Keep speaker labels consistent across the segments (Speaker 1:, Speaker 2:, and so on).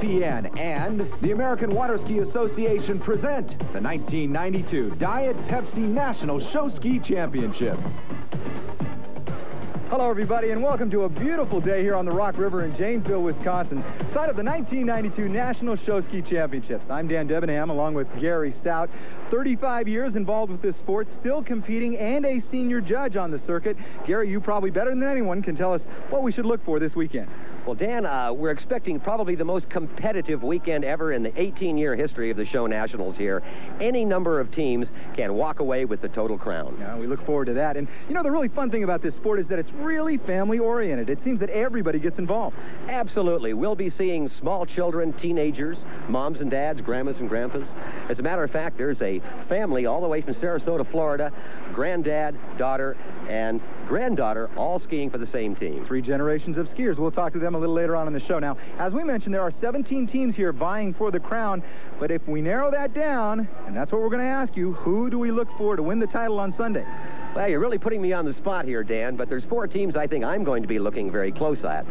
Speaker 1: ESPN and the American Water Ski Association present the 1992 Diet Pepsi National Show Ski Championships.
Speaker 2: Hello, everybody, and welcome to a beautiful day here on the Rock River in Janesville, Wisconsin, site of the 1992 National Show Ski Championships. I'm Dan Debenham, along with Gary Stout. 35 years involved with this sport, still competing, and a senior judge on the circuit. Gary, you probably better than anyone can tell us what we should look for this weekend.
Speaker 3: Well, Dan, we're expecting probably the most competitive weekend ever in the 18-year history of the Show Nationals here. Any number of teams can walk away with the total crown.
Speaker 2: Yeah, we look forward to that. And, you know, the really fun thing about this sport is that it's really family-oriented. It seems that everybody gets involved.
Speaker 3: Absolutely. We'll be seeing small children, teenagers, moms and dads, grandmas and grandpas. As a matter of fact, there's a family all the way from Sarasota, Florida, granddad, daughter, and granddaughter all skiing for the same team.
Speaker 2: 3 generations of skiers. We'll talk to them a little later on in the show. Now, as we mentioned, there are 17 teams here vying for the crown, but if we narrow that down, and that's what we're going to ask you, who do we look for to win the title on Sunday?
Speaker 3: Well, you're really putting me on the spot here, Dan, but there's 4 teams I think I'm going to be looking very close at.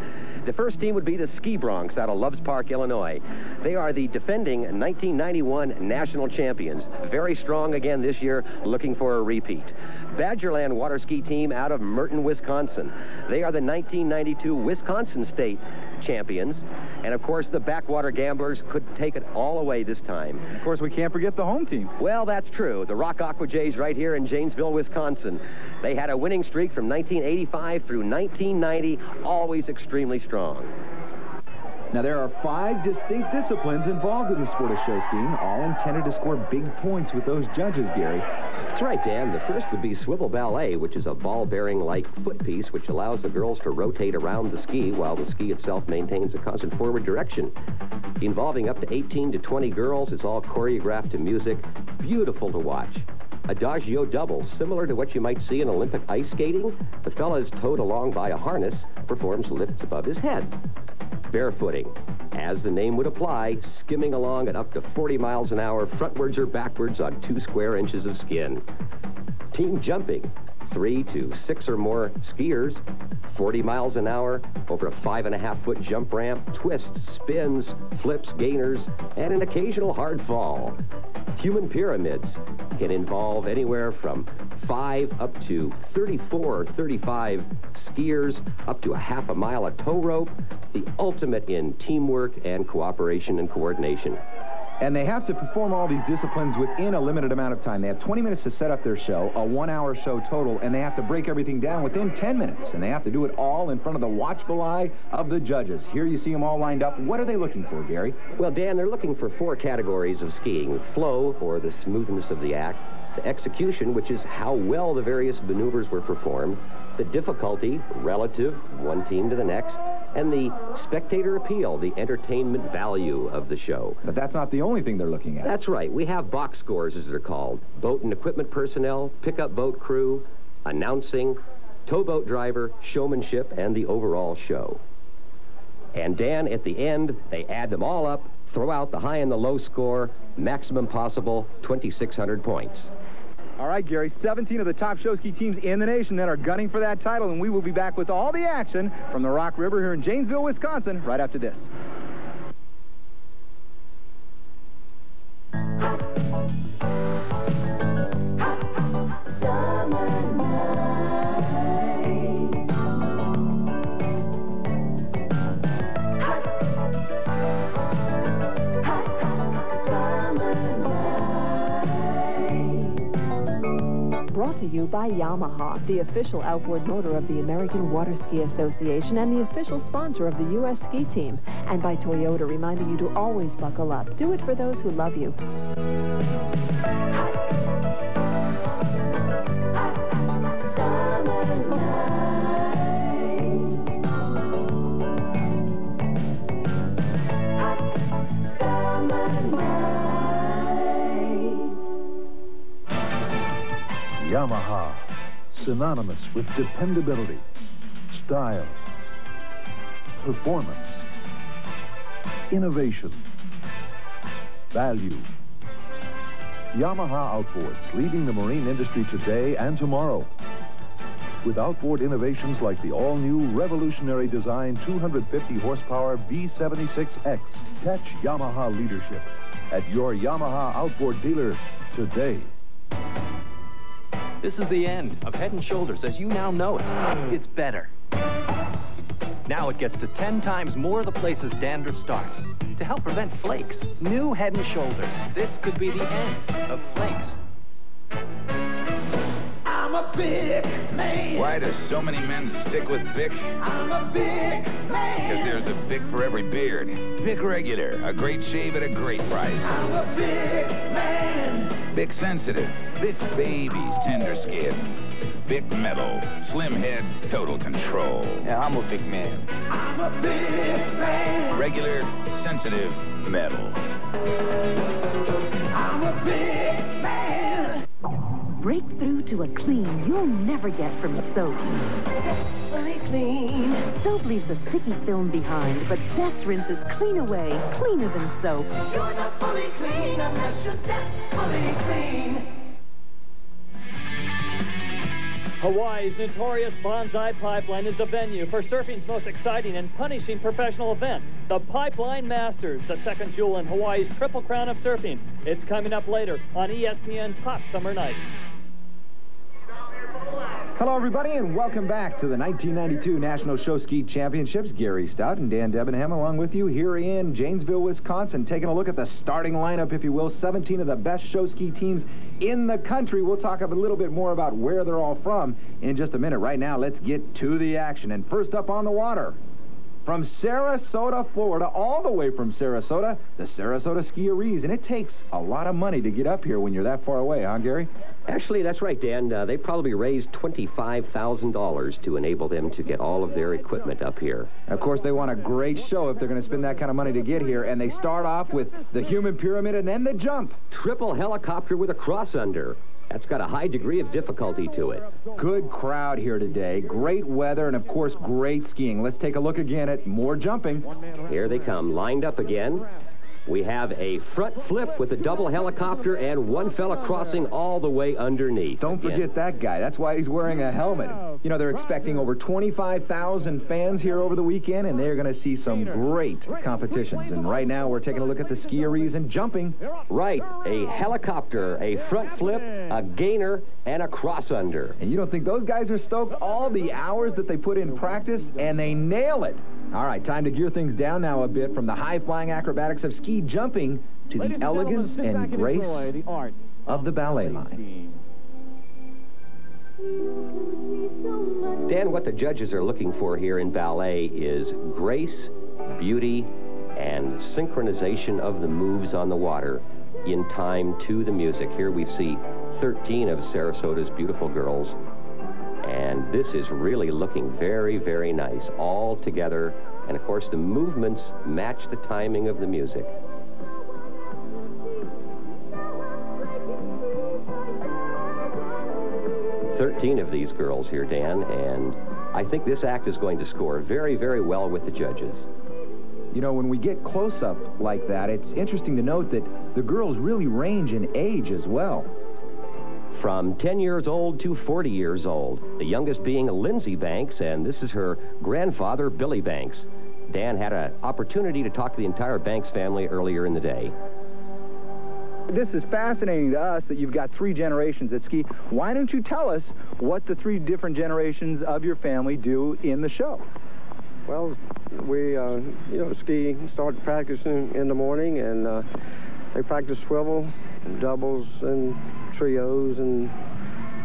Speaker 3: The first team would be the Ski Bronx out of Loves Park, Illinois. They are the defending 1991 national champions. Very strong again this year, looking for a repeat. Badgerland water ski team out of Merton, Wisconsin. They are the 1992 Wisconsin State champions. And, of course, the Backwater Gamblers could take it all away this time.
Speaker 2: Of course, we can't forget the home team.
Speaker 3: Well, that's true. The Rock Aqua Jays right here in Janesville, Wisconsin. They had a winning streak from 1985 through 1990, always extremely strong.
Speaker 1: Now, there are 5 distinct disciplines involved in the sport of show skiing, all intended to score big points with those judges, Gary.
Speaker 3: That's right, Dan. The first would be swivel ballet, which is a ball-bearing-like footpiece which allows the girls to rotate around the ski while the ski itself maintains a constant forward direction. Involving up to 18 to 20 girls, it's all choreographed to music. Beautiful to watch. Adagio double, similar to what you might see in Olympic ice skating. The fella is towed along by a harness, performs lifts above his head. Barefooting, as the name would apply, skimming along at up to 40 miles an hour, frontwards or backwards on 2 square inches of skin. Team jumping, 3 to 6 or more skiers, 40 miles an hour over a 5.5-foot jump ramp, twists, spins, flips, gainers, and an occasional hard fall. Human pyramids can involve anywhere from 5 up to 34 or 35 skiers, up to a half a mile of tow rope, the ultimate in teamwork and cooperation and coordination.
Speaker 1: And they have to perform all these disciplines within a limited amount of time. They have 20 minutes to set up their show, a 1-hour show total, and they have to break everything down within 10 minutes. And they have to do it all in front of the watchful eye of the judges. Here you see them all lined up. What are they looking for, Gary?
Speaker 3: Well, Dan, they're looking for 4 categories of skiing. Flow, or the smoothness of the act. The execution, which is how well the various maneuvers were performed. The difficulty, relative, one team to the next. And the spectator appeal, the entertainment value of the show.
Speaker 1: But that's not the only thing they're looking at.
Speaker 3: That's right. We have box scores, as they're called. Boat and equipment personnel, pickup boat crew, announcing, towboat driver, showmanship, and the overall show. And Dan, at the end, they add them all up, throw out the high and the low score, maximum possible 2,600 points.
Speaker 2: All right, Gary, 17 of the top show ski teams in the nation that are gunning for that title, and we will be back with all the action from the Rock River here in Janesville, Wisconsin, right after this.
Speaker 4: Brought to you by Yamaha, the official outboard motor of the American Water Ski Association and the official sponsor of the U.S. ski team. And by Toyota, reminding you to always buckle up. Do it for those who love you.
Speaker 5: Yamaha, synonymous with dependability, style, performance, innovation, value. Yamaha outboards leading the marine industry today and tomorrow. with outboard innovations like the all-new revolutionary design 250 horsepower V76X. Catch Yamaha leadership at your Yamaha outboard dealer today.
Speaker 6: This is the end of Head & Shoulders as you now know it. It's better. Now it gets to 10 times more of the places dandruff starts. To help prevent flakes, new Head & Shoulders. This could be the end of flakes.
Speaker 7: I'm a big man.
Speaker 8: Why do so many men stick with Bic?
Speaker 7: I'm a big man.
Speaker 8: Because there's a Bic for every beard. Bic Regular, a great shave at a great price.
Speaker 7: I'm a big man.
Speaker 8: Bic Sensitive, Bic Baby's tender skin. Bic Metal, slim head, total control.
Speaker 6: Yeah, I'm a big man.
Speaker 7: I'm a big man.
Speaker 8: Regular, sensitive, metal.
Speaker 7: I'm a big man.
Speaker 9: Break through to a clean you'll never get from soap.
Speaker 7: Fully clean.
Speaker 9: Soap leaves a sticky film behind, but Zest rinses clean away, cleaner than soap.
Speaker 7: You're not fully clean unless you're fully clean.
Speaker 10: Hawaii's notorious Bonsai Pipeline is the venue for surfing's most exciting and punishing professional event, the Pipeline Masters, the second jewel in Hawaii's Triple Crown of Surfing. It's coming up later on ESPN's Hot Summer Nights.
Speaker 1: Hello, everybody, and welcome back to the 1992 National Show Ski Championships. Gary Stout and Dan Debenham along with you here in Janesville, Wisconsin, taking a look at the starting lineup, if you will. 17 of the best show ski teams in the country. We'll talk a little bit more about where they're all from in just a minute. Right now, let's get to the action. And first up on the water, from Sarasota, Florida, all the way from Sarasota, the Sarasota Skiers. And it takes a lot of money to get up here when you're that far away, huh, Gary?
Speaker 3: Actually, that's right, Dan. They probably raised $25,000 to enable them to get all of their equipment up here.
Speaker 1: Of course, they want a great show if they're going to spend that kind of money to get here, and they start off with the human pyramid and then the jump.
Speaker 3: Triple helicopter with a cross-under. That's got a high degree of difficulty to it.
Speaker 1: Good crowd here today. Great weather and, of course, great skiing. Let's take a look again at more jumping.
Speaker 3: Here they come, lined up again. We have a front flip with a double helicopter and one fella crossing all the way underneath.
Speaker 1: Don't forget that guy. That's why he's wearing a helmet. You know, they're expecting over 25,000 fans here over the weekend, and they're going to see some great competitions. And right now, we're taking a look at the skiers and jumping.
Speaker 3: Right. A helicopter, a front flip, a gainer, and a cross-under.
Speaker 1: And you don't think those guys are stoked? All the hours that they put in practice, and they nail it. All right, time to gear things down now a bit from the high-flying acrobatics of ski jumping to the elegance and grace of the ballet line.
Speaker 3: Dan, what the judges are looking for here in ballet is grace, beauty, and synchronization of the moves on the water in time to the music. Here we see 13 of Sarasota's beautiful girls. And this is really looking very, very nice all together. And, of course, the movements match the timing of the music. "13 of these girls here, Dan, and I think this act is going to score very, very well with the judges.
Speaker 1: You know, when we get close-up like that, it's interesting to note that the girls really range in age as well.
Speaker 3: From 10 years old to 40 years old, the youngest being Lindsay Banks, and this is her grandfather, Billy Banks. Dan had an opportunity to talk to the entire Banks family earlier in the day.
Speaker 2: This is fascinating to us that you've got 3 generations that ski. Why don't you tell us what the 3 different generations of your family do in the show?
Speaker 11: Well, we, ski, start practicing in the morning, and they practice swivel, and doubles, and trios, and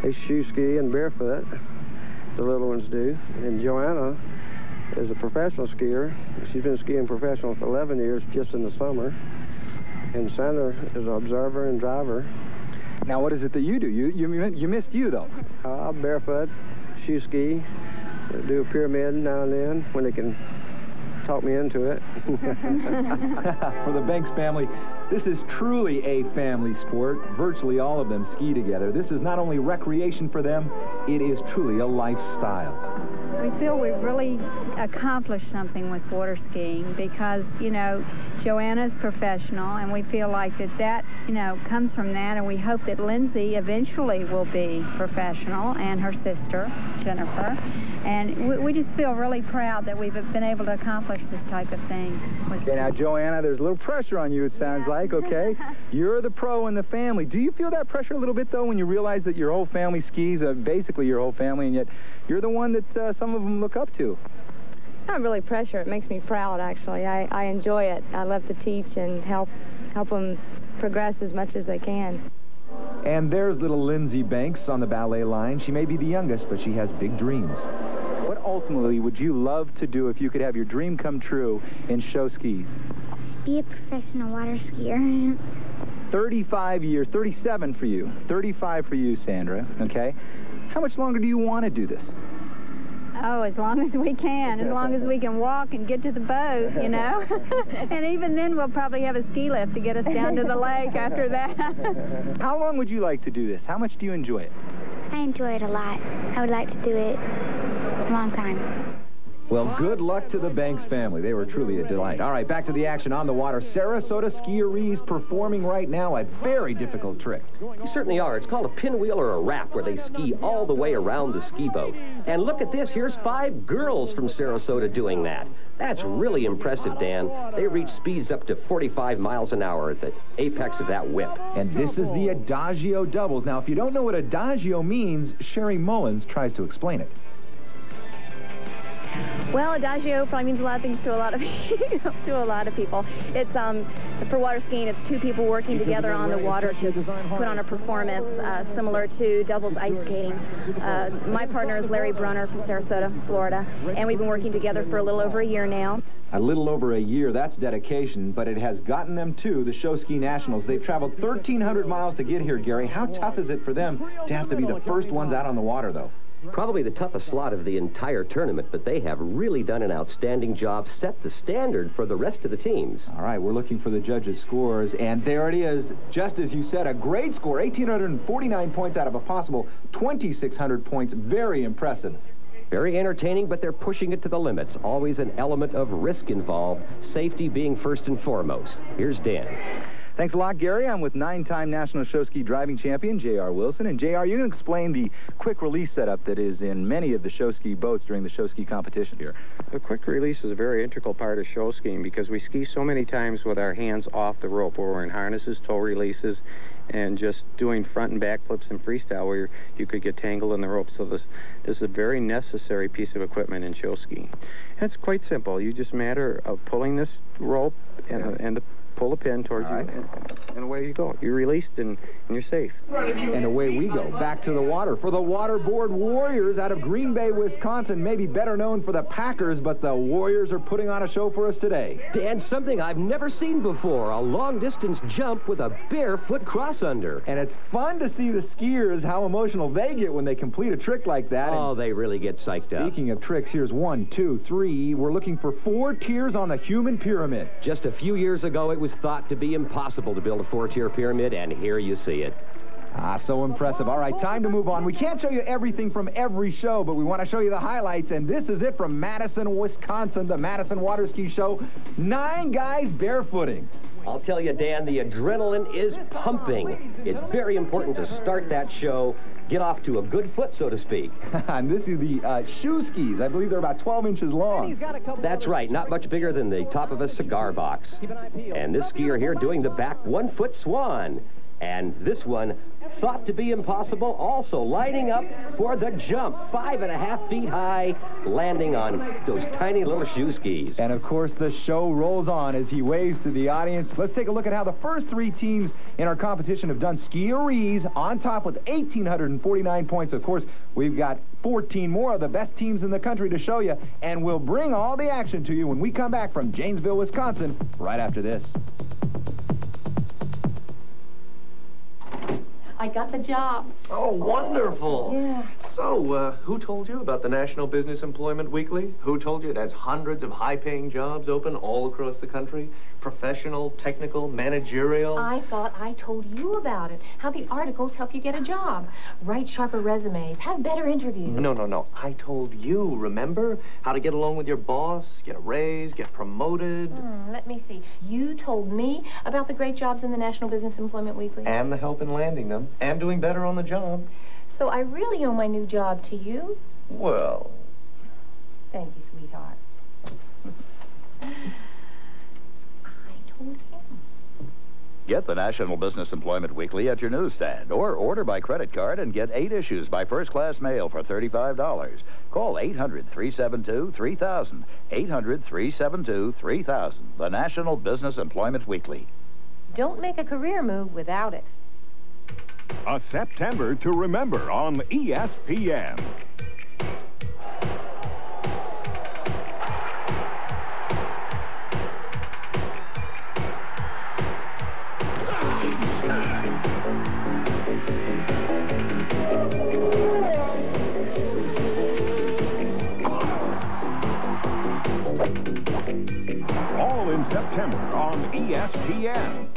Speaker 11: they shoe ski and barefoot, the little ones do. And Joanna is a professional skier. She's been skiing professional for 11 years just in the summer. And Sandra is an observer and driver.
Speaker 2: Now, what is it that you do? You missed you, though.
Speaker 11: Barefoot, shoe ski, do a pyramid now and then when they can talk me into it.
Speaker 1: For the Banks family, this is truly a family sport. Virtually all of them ski together. This is not only recreation for them, it is truly a lifestyle.
Speaker 12: We feel we've really accomplished something with water skiing because, you know, Joanna's professional, and we feel like that, you know, comes from that, and we hope that Lindsay eventually will be professional, and her sister, Jennifer. And we just feel really proud that we've been able to accomplish this type of thing.
Speaker 2: Okay, now, Joanna, there's a little pressure on you, it sounds like, okay? You're the pro in the family. Do you feel that pressure a little bit, though, when you realize that your whole family skis, basically your whole family, and yet you're the one that some of them look up to?
Speaker 13: Not really pressure. It makes me proud, actually. I enjoy it. I love to teach and help them progress as much as they can.
Speaker 1: And there's little Lindsay Banks on the ballet line. She may be the youngest, but she has big dreams.
Speaker 2: What ultimately would you love to do if you could have your dream come true in show ski?
Speaker 14: Be a professional water skier.
Speaker 2: 35 years, 37 for you, 35 for you, Sandra, okay? How much longer do you want to do this?
Speaker 12: Oh, as long as we can, as long as we can walk and get to the boat, you know? And even then, we'll probably have a ski lift to get us down to the lake after that.
Speaker 2: How long would you like to do this? How much do you enjoy it?
Speaker 14: I enjoy it a lot. I would like to do it a long time.
Speaker 1: Well, good luck to the Banks family. They were truly a delight. All right, back to the action on the water. Sarasota skierees performing right now a very difficult trick.
Speaker 3: You certainly are. It's called a pinwheel or a wrap, where they ski all the way around the ski boat. And look at this. Here's 5 girls from Sarasota doing that. That's really impressive, Dan. They reach speeds up to 45 miles an hour at the apex of that whip.
Speaker 1: And this is the Adagio doubles. Now, if you don't know what Adagio means, Sherry Mullins tries to explain it.
Speaker 13: Well, Adagio probably means a lot of things to a lot of people. It's for water skiing. It's 2 people working together on the water to put on a performance similar to doubles ice skating. My partner is Larry Brunner from Sarasota, Florida, and we've been working together for a little over a year now.
Speaker 1: A little over a year, that's dedication, but it has gotten them to the Show Ski Nationals. They've traveled 1,300 miles to get here, Gary. How tough is it for them to have to be the first ones out on the water, though?
Speaker 3: Probably the toughest slot of the entire tournament, but they have really done an outstanding job, set the standard for the rest of the teams.
Speaker 1: All right, we're looking for the judges' scores, and there it is. Just as you said, a great score, 1,849 points out of a possible 2,600 points. Very impressive.
Speaker 3: Very entertaining, but they're pushing it to the limits. Always an element of risk involved, safety being first and foremost. Here's Dan.
Speaker 2: Thanks a lot, Gary. I'm with 9-time National Show Ski driving champion J.R. Wilson. And, J.R., you're going to explain the quick release setup that is in many of the show ski boats during the show ski competition here.
Speaker 11: The quick release is a very integral part of show skiing because we ski so many times with our hands off the rope, where we're in harnesses, toe releases, and just doing front and back flips and freestyle where you could get tangled in the rope. So this is a very necessary piece of equipment in show skiing. And it's quite simple. You just matter of pulling this rope and pull the pin towards you, and away you go. You're released, and you're safe.
Speaker 1: And away we go, back to the water for the Waterboard Warriors out of Green Bay, Wisconsin, maybe better known for the Packers, but the Warriors are putting on a show for us today.
Speaker 3: And something I've never seen before, a long-distance jump with a barefoot cross-under.
Speaker 1: And it's fun to see the skiers, how emotional they get when they complete a trick like that.
Speaker 3: Oh, they really get psyched up.
Speaker 1: Speaking of tricks, here's 1, 2, 3. We're looking for 4 tiers on the human pyramid.
Speaker 3: Just a few years ago, it was thought to be impossible to build a 4-tier pyramid, and here you see it.
Speaker 1: So impressive. All right, time to move on. We can't show you everything from every show, but we want to show you the highlights, and this is it from Madison, Wisconsin, the Madison Water Ski Show. 9 guys barefooting.
Speaker 3: I'll tell you, Dan, the adrenaline is pumping. It's very important to start that show, get off to a good foot, so to speak.
Speaker 1: And this is the shoe skis. I believe they're about 12 inches long.
Speaker 3: That's right, not much bigger than the top of a cigar box. And this skier here doing the back 1-foot swan. And this one, thought to be impossible, also lining up for the jump. 5.5 feet high, landing on those tiny little shoe skis.
Speaker 1: And, of course, the show rolls on as he waves to the audience. Let's take a look at how the first 3 teams in our competition have done. Skierees on top with 1,849 points. Of course, we've got 14 more of the best teams in the country to show you, and we'll bring all the action to you when we come back from Janesville, Wisconsin, right after this.
Speaker 15: I got the job.
Speaker 16: Oh, wonderful.
Speaker 15: Yeah.
Speaker 16: So, who told you about the National Business Employment Weekly? Who told you it has hundreds of high-paying jobs open all across the country? Professional, technical, managerial.
Speaker 15: I thought I told you about it. How the articles help you get a job. Write sharper resumes. Have better interviews.
Speaker 16: No. I told you, remember? How to get along with your boss, get a raise, get promoted.
Speaker 15: Let me see. You told me about the great jobs in the National Business Employment Weekly.
Speaker 16: And the help in landing them. And doing better on the job.
Speaker 15: So I really owe my new job to you?
Speaker 16: Well...
Speaker 15: Thank you, sweetheart.
Speaker 17: Get the National Business Employment Weekly at your newsstand or order by credit card and get 8 issues by first-class mail for $35. Call 800-372-3000. 800-372-3000. The National Business Employment Weekly.
Speaker 15: Don't make a career move without it.
Speaker 18: A September to remember on ESPN. All in September on ESPN.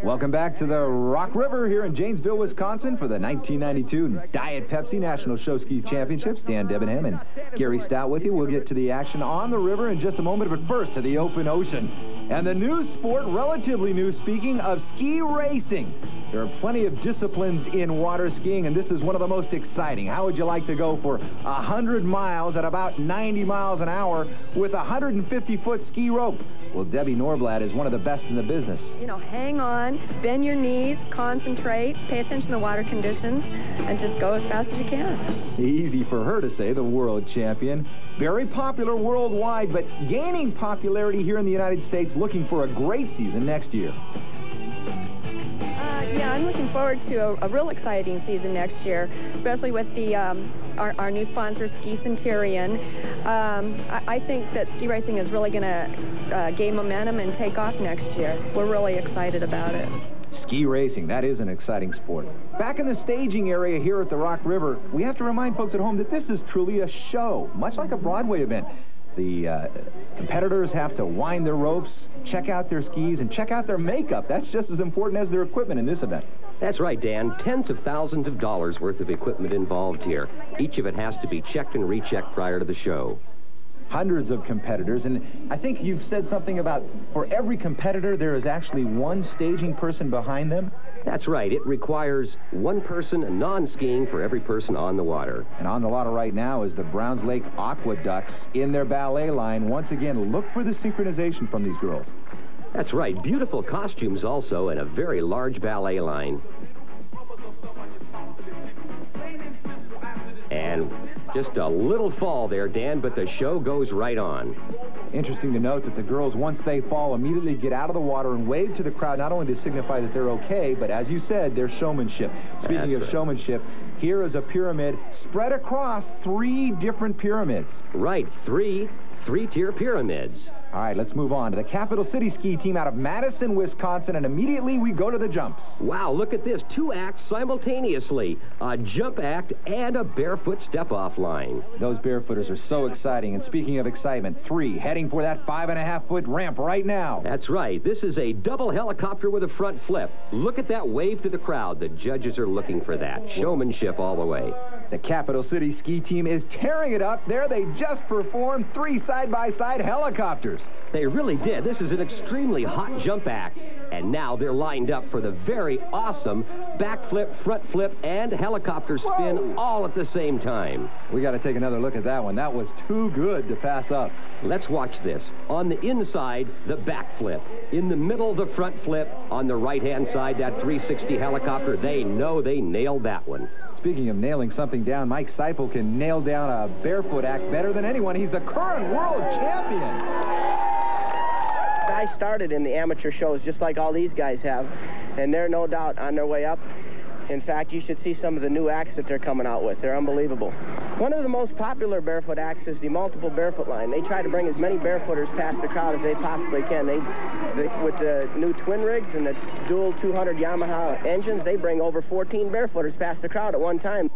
Speaker 1: Welcome back to the Rock River here in Janesville, Wisconsin for the 1992 Diet Pepsi National Show Ski Championships. Dan Debenham and Gary Stout with you. We'll get to the action on the river in just a moment, but first to the open ocean. And the new sport, relatively new, speaking of ski racing. There are plenty of disciplines in water skiing, and this is one of the most exciting. How would you like to go for 100 miles at about 90 miles an hour with a 150-foot ski rope? Well, Debbie Norblad is one of the best in the business.
Speaker 19: You know, hang on, bend your knees, concentrate, pay attention to water conditions, and just go as fast as you can.
Speaker 1: Easy for her to say, the world champion. Very popular worldwide, but gaining popularity here in the United States, looking for a great season next year.
Speaker 19: Yeah, I'm looking forward to a real exciting season next year, especially with the our new sponsor, Ski Centurion. I think that ski racing is really going to gain momentum and take off next year. We're really excited about it.
Speaker 1: Ski racing, that is an exciting sport. Back in the staging area here at the Rock River, we have to remind folks at home that this is truly a show, much like a Broadway event. The competitors have to wind their ropes, check out their skis, and check out their makeup. That's just as important as their equipment in this event.
Speaker 3: That's right, Dan. Tens of thousands of dollars worth of equipment involved here. Each of it has to be checked and rechecked prior to the show.
Speaker 1: Hundreds of competitors, and I think you've said something about for every competitor there is actually one staging person behind them.
Speaker 3: That's right. It requires one person non-skiing for every person on the water.
Speaker 1: And on the water right now is the Browns Lake Aqueducts in their ballet line. Once again, look for the synchronization from these girls.
Speaker 3: That's right. Beautiful costumes also and a very large ballet line. And just a little fall there, Dan, but the show goes right on.
Speaker 1: Interesting to note that the girls, once they fall, immediately get out of the water and wave to the crowd, not only to signify that they're okay, but as you said, their showmanship. Speaking of showmanship, here is a pyramid spread across 3 different pyramids.
Speaker 3: Right, three-tier pyramids.
Speaker 1: All right, let's move on to the Capital City ski team out of Madison, Wisconsin, and immediately we go to the jumps.
Speaker 3: Wow, look at this. 2 acts simultaneously. A jump act and a barefoot step-off line.
Speaker 1: Those barefooters are so exciting. And speaking of excitement, 3 heading for that 5.5-foot ramp right now.
Speaker 3: That's right. This is a double helicopter with a front flip. Look at that wave to the crowd. The judges are looking for that. Showmanship all the way.
Speaker 1: The Capital City ski team is tearing it up. There they just performed 3 side-by-side helicopters.
Speaker 3: They really did. This is an extremely hot jump act. And now they're lined up for the very awesome backflip, front flip, and helicopter spin all at the same time.
Speaker 1: We got to take another look at that one. That was too good to pass up.
Speaker 3: Let's watch this. On the inside, the backflip. In the middle, the front flip. On the right-hand side, that 360 helicopter. They know they nailed that one.
Speaker 1: Speaking of nailing something down, Mike Seipel can nail down a barefoot act better than anyone. He's the current world champion.
Speaker 20: I started in the amateur shows just like all these guys have, and they're no doubt on their way up. In fact, you should see some of the new acts that they're coming out with. They're unbelievable. One of the most popular barefoot acts is the multiple barefoot line. They try to bring as many barefooters past the crowd as they possibly can. They with the new twin rigs and the dual 200 Yamaha engines, they bring over 14 barefooters past the crowd at one time.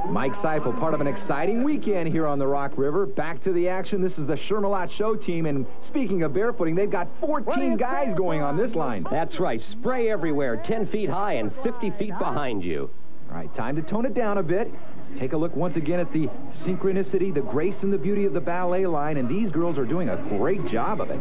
Speaker 1: Mike Seifel, part of an exciting weekend here on the Rock River. Back to the action. This is the Shermalot Show team, and speaking of barefooting, they've got 14 guys going on this line.
Speaker 3: That's right. Spray everywhere, 10 feet high and 50 feet behind you.
Speaker 1: All right, time to tone it down a bit. Take a look once again at the synchronicity, the grace, and the beauty of the ballet line, and these girls are doing a great job of it.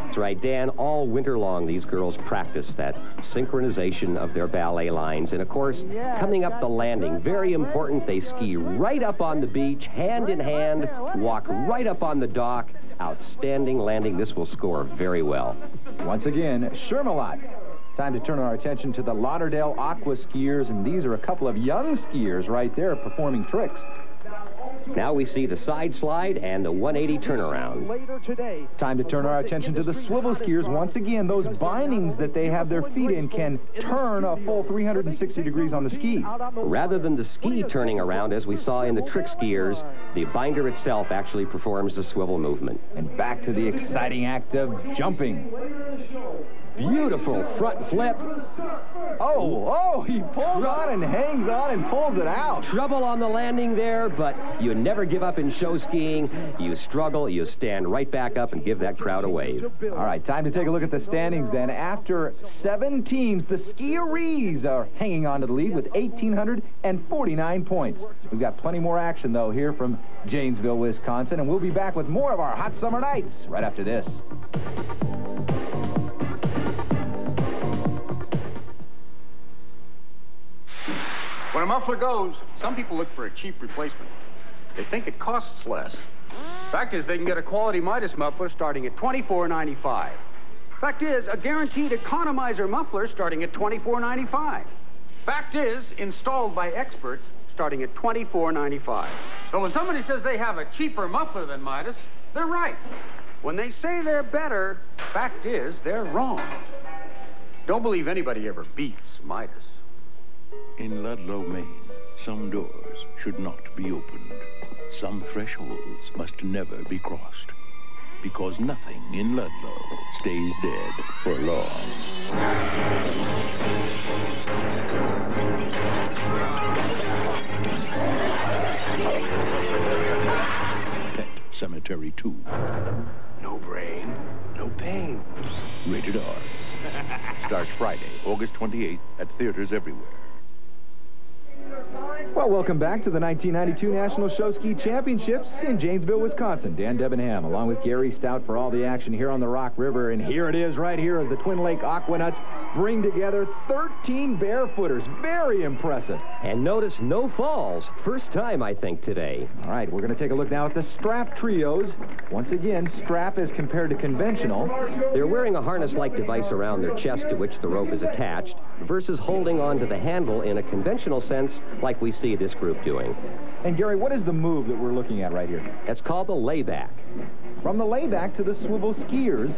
Speaker 3: That's right, Dan. All winter long, these girls practice that synchronization of their ballet lines. And, of course, coming up the landing, very important. They ski right up on the beach, hand in hand, walk right up on the dock. Outstanding landing. This will score very well.
Speaker 1: Once again, Shermalot. Time to turn our attention to the Lauderdale Aqua skiers, and these are a couple of young skiers right there performing tricks.
Speaker 3: Now we see the side slide and the 180 turnaround.
Speaker 1: Time to turn our attention to the swivel skiers. Once again, those bindings that they have their feet in can turn a full 360 degrees on the skis.
Speaker 3: Rather than the ski turning around, as we saw in the trick skiers, the binder itself actually performs the swivel movement.
Speaker 1: And back to the exciting act of jumping.
Speaker 3: Beautiful front flip.
Speaker 1: Oh, he pulls on and hangs on and pulls it out.
Speaker 3: Trouble on the landing there, but you never give up in show skiing. You struggle, you stand right back up and give that crowd a wave.
Speaker 1: All right, time to take a look at the standings then. After 7 teams, the Skierees are hanging on to the lead with 1,849 points. We've got plenty more action, though, here from Janesville, Wisconsin, and we'll be back with more of our Hot Summer Nights right after this.
Speaker 21: When a muffler goes, some people look for a cheap replacement. They think it costs less. Fact is, they can get a quality Midas muffler starting at $24.95. Fact is, a guaranteed economizer muffler starting at $24.95. Fact is, installed by experts starting at $24.95. So when somebody says they have a cheaper muffler than Midas, they're right. When they say they're better, fact is, they're wrong. Don't believe anybody ever beats Midas.
Speaker 22: In Ludlow, Maine, some doors should not be opened. Some thresholds must never be crossed. Because nothing in Ludlow stays dead for long. Pet Cemetery 2.
Speaker 21: No brain, no pain.
Speaker 22: Rated R. Starts Friday, August 28th at theaters everywhere.
Speaker 1: Well, welcome back to the 1992 National Show Ski Championships in Janesville, Wisconsin. Dan Debenham, along with Gary Stout for all the action here on the Rock River. And here it is right here as the Twin Lake Aquanuts bring together 13 barefooters. Very impressive.
Speaker 3: And notice no falls. First time, I think, today.
Speaker 1: All right, we're going to take a look now at the strap trios. Once again, strap as compared to conventional.
Speaker 3: They're wearing a harness-like device around their chest to which the rope is attached, versus holding on to the handle in a conventional sense like we see this group doing.
Speaker 1: And Gary, what is the move that we're looking at right here?
Speaker 3: It's called the layback.
Speaker 1: From the layback to the swivel skiers.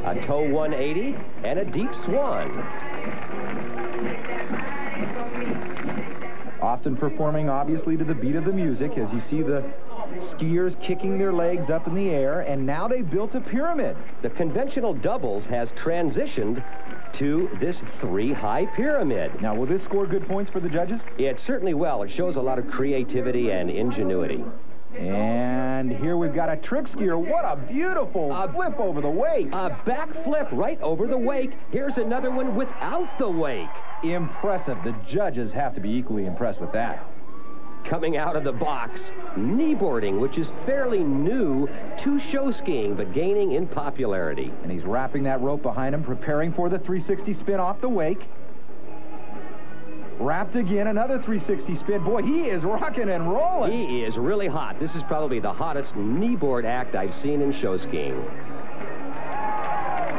Speaker 3: A toe 180 and a deep swan.
Speaker 1: Often performing, obviously, to the beat of the music, as you see the skiers kicking their legs up in the air, and now they've built a pyramid.
Speaker 3: The conventional doubles has transitioned to this 3-high pyramid.
Speaker 1: Now, will this score good points for the judges?
Speaker 3: It certainly will. It shows a lot of creativity and ingenuity.
Speaker 1: And here we've got a trick skier. What a beautiful flip over the wake.
Speaker 3: A back flip right over the wake. Here's another one without the wake.
Speaker 1: Impressive. The judges have to be equally impressed with that.
Speaker 3: Coming out of the box, kneeboarding, which is fairly new to show skiing, but gaining in popularity.
Speaker 1: And he's wrapping that rope behind him, preparing for the 360 spin off the wake. Wrapped again, another 360 spin. Boy, he is rocking and rolling.
Speaker 3: He is really hot. This is probably the hottest kneeboard act I've seen in show skiing.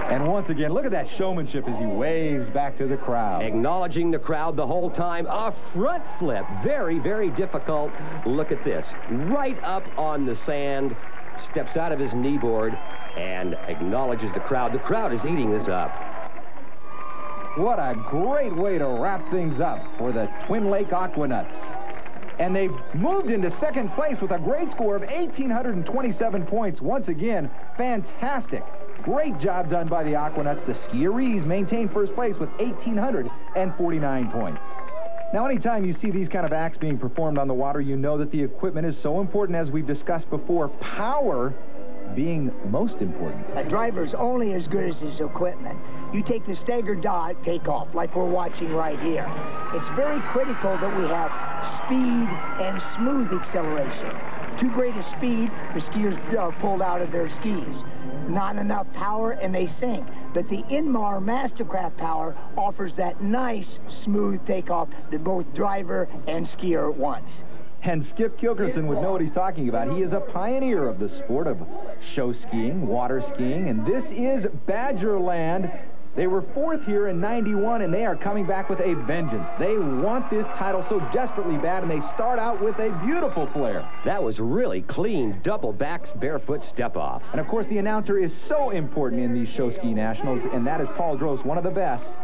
Speaker 1: And once again, look at that showmanship as he waves back to the crowd.
Speaker 3: Acknowledging the crowd the whole time. A front flip. Very, very difficult. Look at this. Right up on the sand. Steps out of his kneeboard and acknowledges the crowd. The crowd is eating this up.
Speaker 1: What a great way to wrap things up for the Twin Lake Aquanuts. And they've moved into second place with a great score of 1,827 points. Once again, fantastic. Great job done by the Aquanuts. The Skierees maintain first place with 1,849 points. Now, anytime you see these kind of acts being performed on the water, you know that the equipment is so important, as we've discussed before, power being most important.
Speaker 4: A driver's only as good as his equipment. You take the staggered takeoff like we're watching right here. It's very critical that we have speed and smooth acceleration. Too great a speed, the skiers are pulled out of their skis. Not enough power, and they sink. But the Inmar Mastercraft power offers that nice, smooth takeoff that both driver and skier wants.
Speaker 1: And Skip Kilkerson would know what he's talking about. He is a pioneer of the sport of show skiing, water skiing, and this is Badgerland. They were 4th here in '91, and they are coming back with a vengeance. They want this title so desperately bad, and they start out with a beautiful flare.
Speaker 3: That was really clean, double backs, barefoot step-off.
Speaker 1: And, of course, the announcer is so important in these show ski nationals, and that is Paul Drost, one of the best.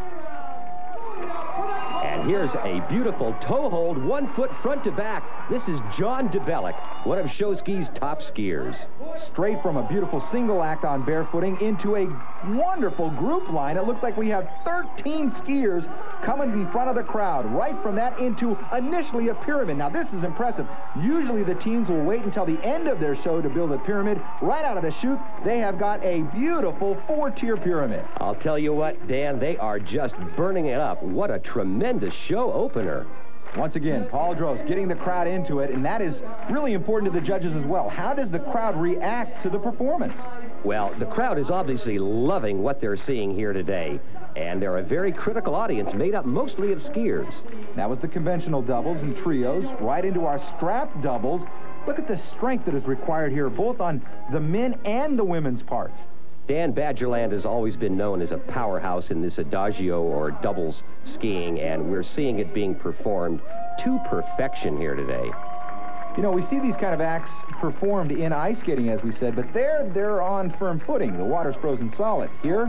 Speaker 3: And here's a beautiful toe hold, 1 foot front to back. This is John DeBellick, one of show ski's top skiers.
Speaker 1: Straight from a beautiful single act on barefooting into a wonderful group line. It looks like we have 13 skiers coming in front of the crowd. Right from that into initially a pyramid. Now, this is impressive. Usually the teams will wait until the end of their show to build a pyramid. Right out of the chute, they have got a beautiful 4-tier pyramid.
Speaker 3: I'll tell you what, Dan, they are just burning it up. What a tremendous show opener.
Speaker 1: Once again, Paul Drost getting the crowd into it, and that is really important to the judges as well. How does the crowd react to the performance?
Speaker 3: Well, the crowd is obviously loving what they're seeing here today, and they're a very critical audience made up mostly of skiers.
Speaker 1: That was the conventional doubles and trios, right into our strap doubles. Look at the strength that is required here, both on the men and the women's parts.
Speaker 3: Dan, Badgerland has always been known as a powerhouse in this adagio or doubles skiing, and we're seeing it being performed to perfection here today.
Speaker 1: You know, we see these kind of acts performed in ice skating, as we said, but they're on firm footing. The water's frozen solid. Here,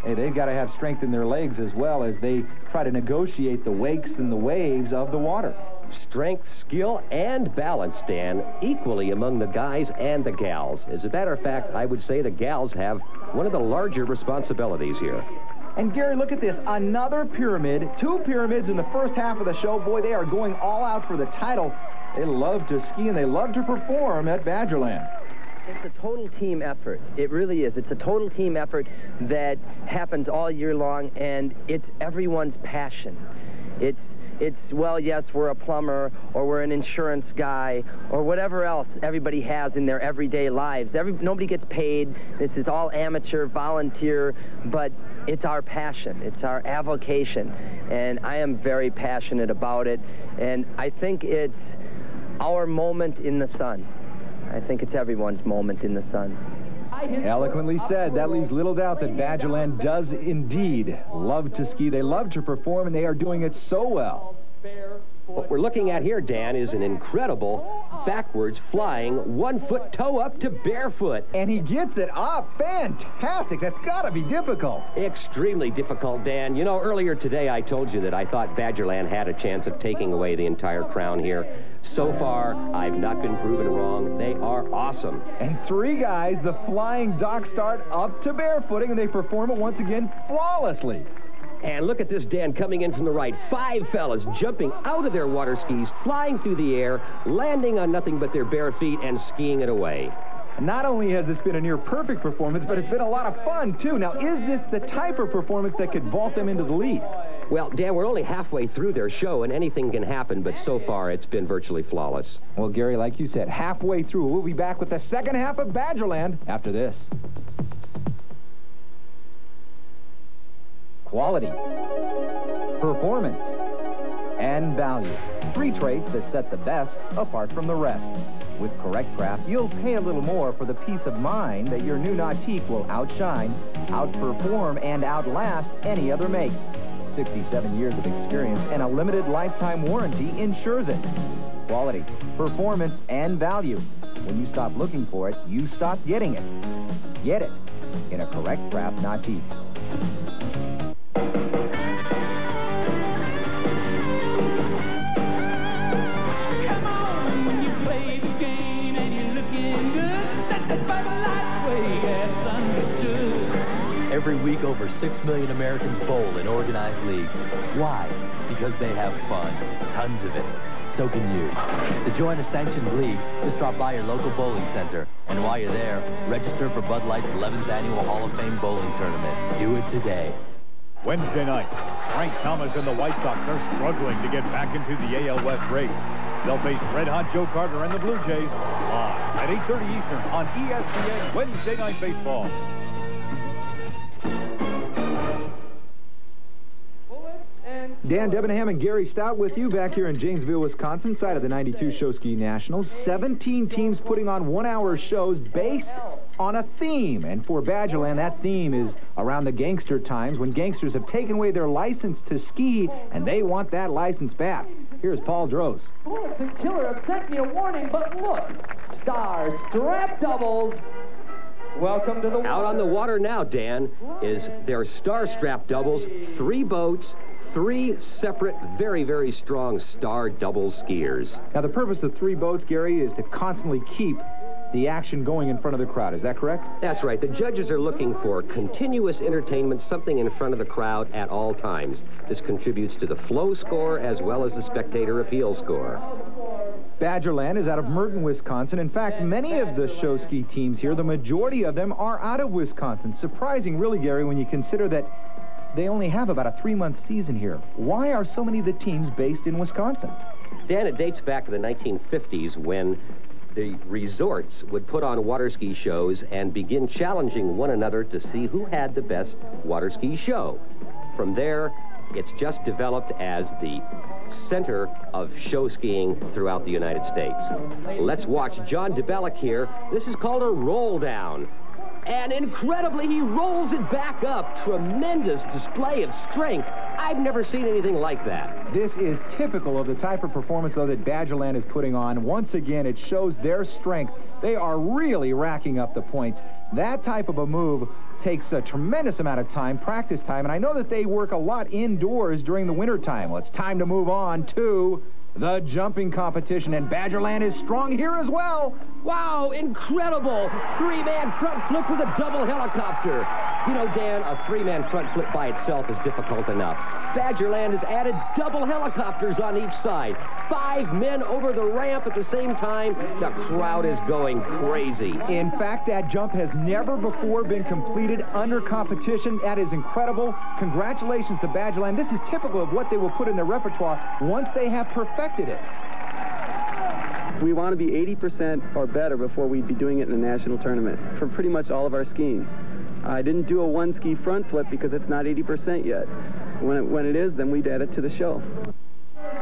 Speaker 1: hey, they've got to have strength in their legs as well as they try to negotiate the wakes and the waves of the water.
Speaker 3: Strength, skill, and balance, Dan, equally among the guys and the gals. As a matter of fact, I would say the gals have one of the larger responsibilities here.
Speaker 1: And Gary, look at this. Another pyramid. 2 pyramids in the first half of the show. Boy, they are going all out for the title. They love to ski and they love to perform at Badgerland.
Speaker 5: It's a total team effort. It really is. It's a total team effort that happens all year long, and it's everyone's passion. It's, well, yes, we're a plumber, or we're an insurance guy, or whatever else everybody has in their everyday lives. Nobody gets paid. This is all amateur, volunteer, but it's our passion. It's our avocation, and I am very passionate about it, and I think it's our moment in the sun. I think it's everyone's moment in the sun.
Speaker 1: Eloquently said. That leaves little doubt that Badgerland does indeed love to ski. They love to perform, and they are doing it so well.
Speaker 3: What we're looking at here, Dan, is an incredible backwards flying 1 foot toe up to barefoot.
Speaker 1: And he gets it up. Fantastic. That's got to be difficult.
Speaker 3: Extremely difficult, Dan. You know, earlier today I told you that I thought Badgerland had a chance of taking away the entire crown here. So far, I've not been proven wrong. They are awesome.
Speaker 1: And 3 guys, the flying dock start up to barefooting, and they perform it once again flawlessly.
Speaker 3: And look at this, Dan, coming in from the right. 5 fellas jumping out of their water skis, flying through the air, landing on nothing but their bare feet, and skiing it away.
Speaker 1: Not only has this been a near-perfect performance, but it's been a lot of fun, too. Now, is this the type of performance that could vault them into the lead?
Speaker 3: Well, Dan, we're only halfway through their show, and anything can happen, but so far it's been virtually flawless.
Speaker 1: Well, Gary, like you said, halfway through. We'll be back with the second half of Badgerland after this. Quality, performance, and value. 3 traits that set the best apart from the rest. With correct craft, you'll pay a little more for the peace of mind that your new Nautique will outshine, outperform, and outlast any other make. 67 years of experience and a limited lifetime warranty ensures it. Quality, performance, and value. When you stop looking for it, you stop getting it. Get it in a correct craft Nautique.
Speaker 7: Come on, when you play the game and you're looking good, that's a Bud Light way, that's understood.
Speaker 6: Every week, over 6 million Americans bowl in organized leagues. Why? Because they have fun. Tons of it. So can you. To join a sanctioned league, just drop by your local bowling center. And while you're there, register for Bud Light's 11th Annual Hall of Fame Bowling Tournament. Do it today.
Speaker 8: Wednesday night, Frank Thomas and the White Sox are struggling to get back into the AL West race. They'll face red-hot Joe Carter and the Blue Jays live at 8:30 Eastern on ESPN Wednesday Night Baseball.
Speaker 1: Dan Debenham and Gary Stout with you back here in Janesville, Wisconsin, side of the 92 Show Ski Nationals. 17 teams putting on one-hour shows based on a theme. And for Badgerland, that theme is around the gangster times when gangsters have taken away their license to ski and they want that license back. Here's Paul Droz.
Speaker 23: Bullets and Killer have sent me a warning, but look, Star Strap Doubles. Welcome to the water.
Speaker 3: Out on the water now, Dan, is their Star Strap Doubles, 3 boats, 3 separate, very, very strong Star Double skiers.
Speaker 1: Now, the purpose of 3 boats, Gary, is to constantly keep the action going in front of the crowd. Is that correct?
Speaker 3: That's right. The judges are looking for continuous entertainment, something in front of the crowd at all times. This contributes to the flow score as well as the spectator appeal score.
Speaker 1: Badgerland is out of Merton, Wisconsin. In fact, many of the show ski teams here, the majority of them are out of Wisconsin. Surprising, really, Gary, when you consider that they only have about a 3-month season here. Why are so many of the teams based in Wisconsin?
Speaker 3: Dan, it dates back to the 1950s when the resorts would put on water ski shows and begin challenging one another to see who had the best water ski show. From there, it's just developed as the center of show skiing throughout the United States. Let's watch John DeBellick here. This is called a roll down. And incredibly, he rolls it back up. Tremendous display of strength. I've never seen anything like that.
Speaker 1: This is typical of the type of performance, though, that Badgerland is putting on. Once again, it shows their strength. They are really racking up the points. That type of a move takes a tremendous amount of time, practice time, and I know that they work a lot indoors during the winter time. Well, it's time to move on to the jumping competition, and Badgerland is strong here as well.
Speaker 3: Wow, incredible! 3-man front flip with a double helicopter. You know, Dan, a 3-man front flip by itself is difficult enough. Badgerland has added double helicopters on each side. 5 men over the ramp at the same time. The crowd is going crazy.
Speaker 1: In fact, that jump has never before been completed under competition. That is incredible. Congratulations to Badgerland. This is typical of what they will put in their repertoire once they have perfected it.
Speaker 24: We want to be 80% or better before we'd be doing it in a national tournament for pretty much all of our skiing. I didn't do a 1-ski front flip because it's not 80% yet. When it is, then we'd add it to the show.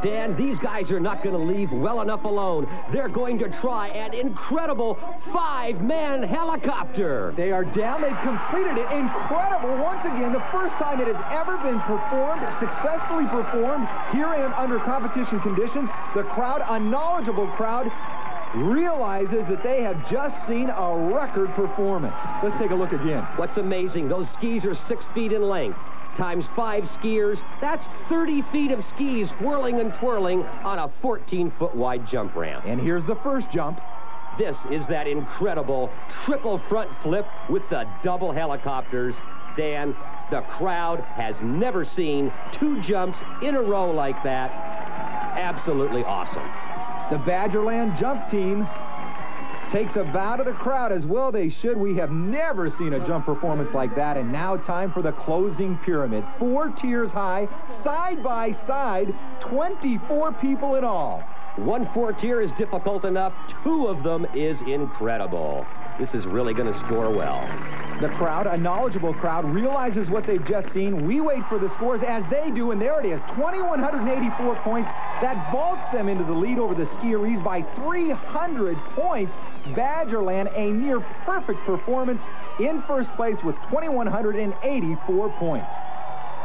Speaker 3: Dan, these guys are not going to leave well enough alone. They're going to try an incredible 5-man helicopter.
Speaker 1: They are down. They've completed it. Incredible. Once again, the first time it has ever been performed, successfully performed here in under competition conditions. The crowd, a knowledgeable crowd, realizes that they have just seen a record performance. Let's take a look again.
Speaker 3: What's amazing, those skis are 6 feet in length. Times 5 skiers, that's 30 feet of skis whirling and twirling on a 14-foot wide jump ramp.
Speaker 1: And here's the first jump.
Speaker 3: This is that incredible triple front flip with the double helicopters. Dan, the crowd has never seen 2 jumps in a row like that. Absolutely awesome.
Speaker 1: The Badgerland jump team takes a bow to the crowd, as well they should. We have never seen a jump performance like that. And now time for the closing pyramid. 4 tiers high, side by side, 24 people in all.
Speaker 3: 1 4-tier is difficult enough. 2 of them is incredible. This is really going to score well.
Speaker 1: The crowd, a knowledgeable crowd, realizes what they've just seen. We wait for the scores as they do, and there it is, 2,184 points. That vaults them into the lead over the Skieries by 300 points. Badgerland, a near perfect performance, in first place with 2,184 points.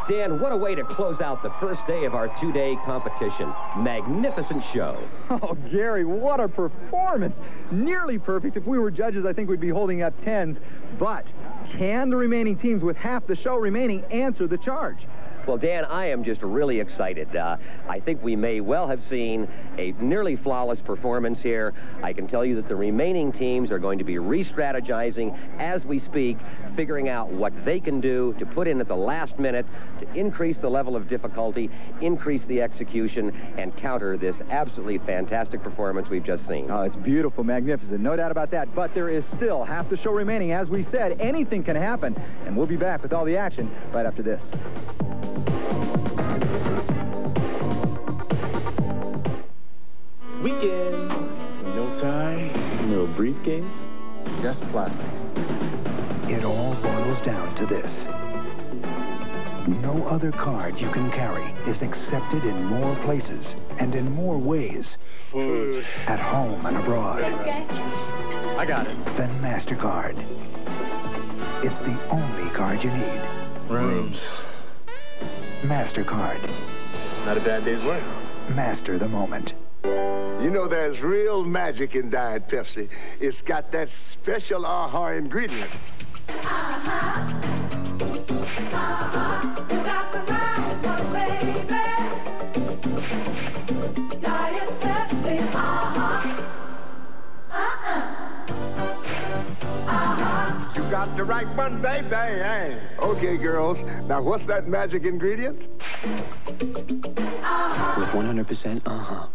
Speaker 3: Dan, what a way to close out the first day of our 2-day competition. Magnificent show.
Speaker 2: Oh, Gary, what a performance. Nearly perfect. If we were judges, I think we'd be holding up 10s. But can the remaining teams with half the show remaining answer the charge?
Speaker 3: Well, Dan, I am just really excited. I think we may well have seen a nearly flawless performance here. I can tell you that the remaining teams are going to be re-strategizing as we speak, figuring out what they can do to put in at the last minute to increase the level of difficulty, increase the execution, and counter this absolutely fantastic performance we've just seen.
Speaker 2: Oh, it's beautiful, magnificent, no doubt about that. But there is still half the show remaining. As we said, anything can happen. And we'll be back with all the action right after this.
Speaker 9: Weekend. No tie, no briefcase, just plastic.
Speaker 10: It all boils down to this. No other card you can carry is accepted in more places and in more ways.
Speaker 9: Food.
Speaker 10: At home and abroad.
Speaker 9: I got it.
Speaker 10: Than MasterCard. It's the only card you need.
Speaker 9: Rooms.
Speaker 10: MasterCard.
Speaker 9: Not a bad day's work.
Speaker 10: Master the moment.
Speaker 12: You know, there's real magic in Diet Pepsi. It's got that special aha ingredient.
Speaker 7: You got the right one, baby. Diet Pepsi,
Speaker 12: You got the right one, baby. Hey. Okay, girls. Now, what's that magic ingredient?
Speaker 9: With 100%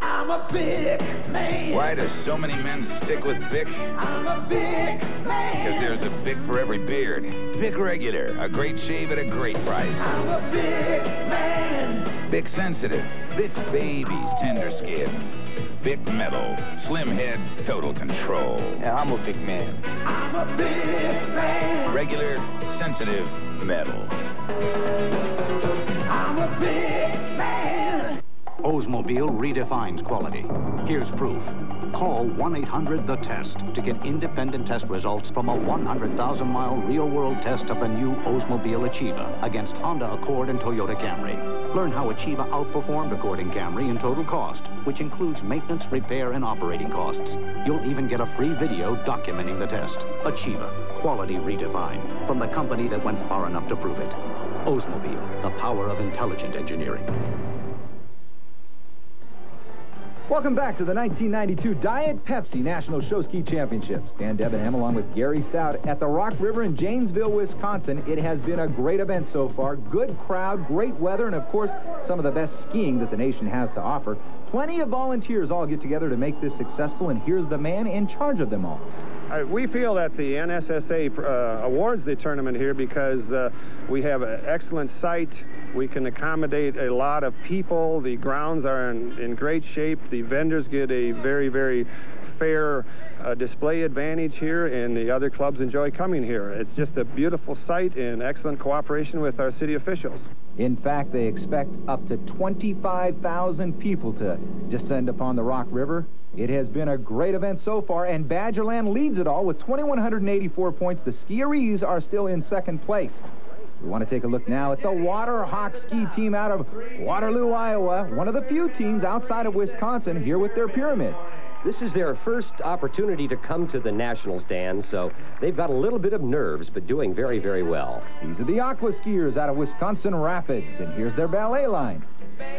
Speaker 7: I'm a big man.
Speaker 14: Why do so many men stick with Bic?
Speaker 7: I'm a big man.
Speaker 14: Because there's a Bic for every beard. Bic Regular, a great shave at a great price.
Speaker 7: I'm a big man.
Speaker 14: Bic Sensitive, Bic Baby's tender skin. Bic Metal, slim head, total control.
Speaker 9: Yeah, I'm a big man.
Speaker 7: I'm a big man.
Speaker 14: Regular, sensitive, metal.
Speaker 7: I'm a big man.
Speaker 25: Oldsmobile redefines quality. Here's proof. Call 1-800-THE-TEST to get independent test results from a 100,000-mile real-world test of the new Oldsmobile Achieva against Honda Accord and Toyota Camry. Learn how Achieva outperformed Accord and Camry in total cost, which includes maintenance, repair, and operating costs. You'll even get a free video documenting the test. Achieva, quality redefined, from the company that went far enough to prove it. Oldsmobile, the power of intelligent engineering.
Speaker 2: Welcome back to the 1992 Diet Pepsi National Show Ski Championships. Dan Debenham along with Gary Stout at the Rock River in Janesville, Wisconsin. It has been a great event so far. Good crowd, great weather, and of course, some of the best skiing that the nation has to offer. Plenty of volunteers all get together to make this successful, and here's the man in charge of them all.
Speaker 26: We feel that the NSSA awards the tournament here because we have an excellent site. We can accommodate a lot of people. The grounds are in great shape. The vendors get a very, very fair display advantage here, and the other clubs enjoy coming here. It's just a beautiful site and excellent cooperation with our city officials.
Speaker 2: In fact, they expect up to 25,000 people to descend upon the Rock River. It has been a great event so far, and Badgerland leads it all with 2,184 points. The Skieries are still in second place. We want to take a look now at the Waterhawk ski team out of Waterloo, Iowa, one of the few teams outside of Wisconsin here with their pyramid.
Speaker 3: This is their first opportunity to come to the Nationals, Dan, so they've got a little bit of nerves, but doing very, very well.
Speaker 2: These are the Aqua Skiers out of Wisconsin Rapids, and here's their ballet line.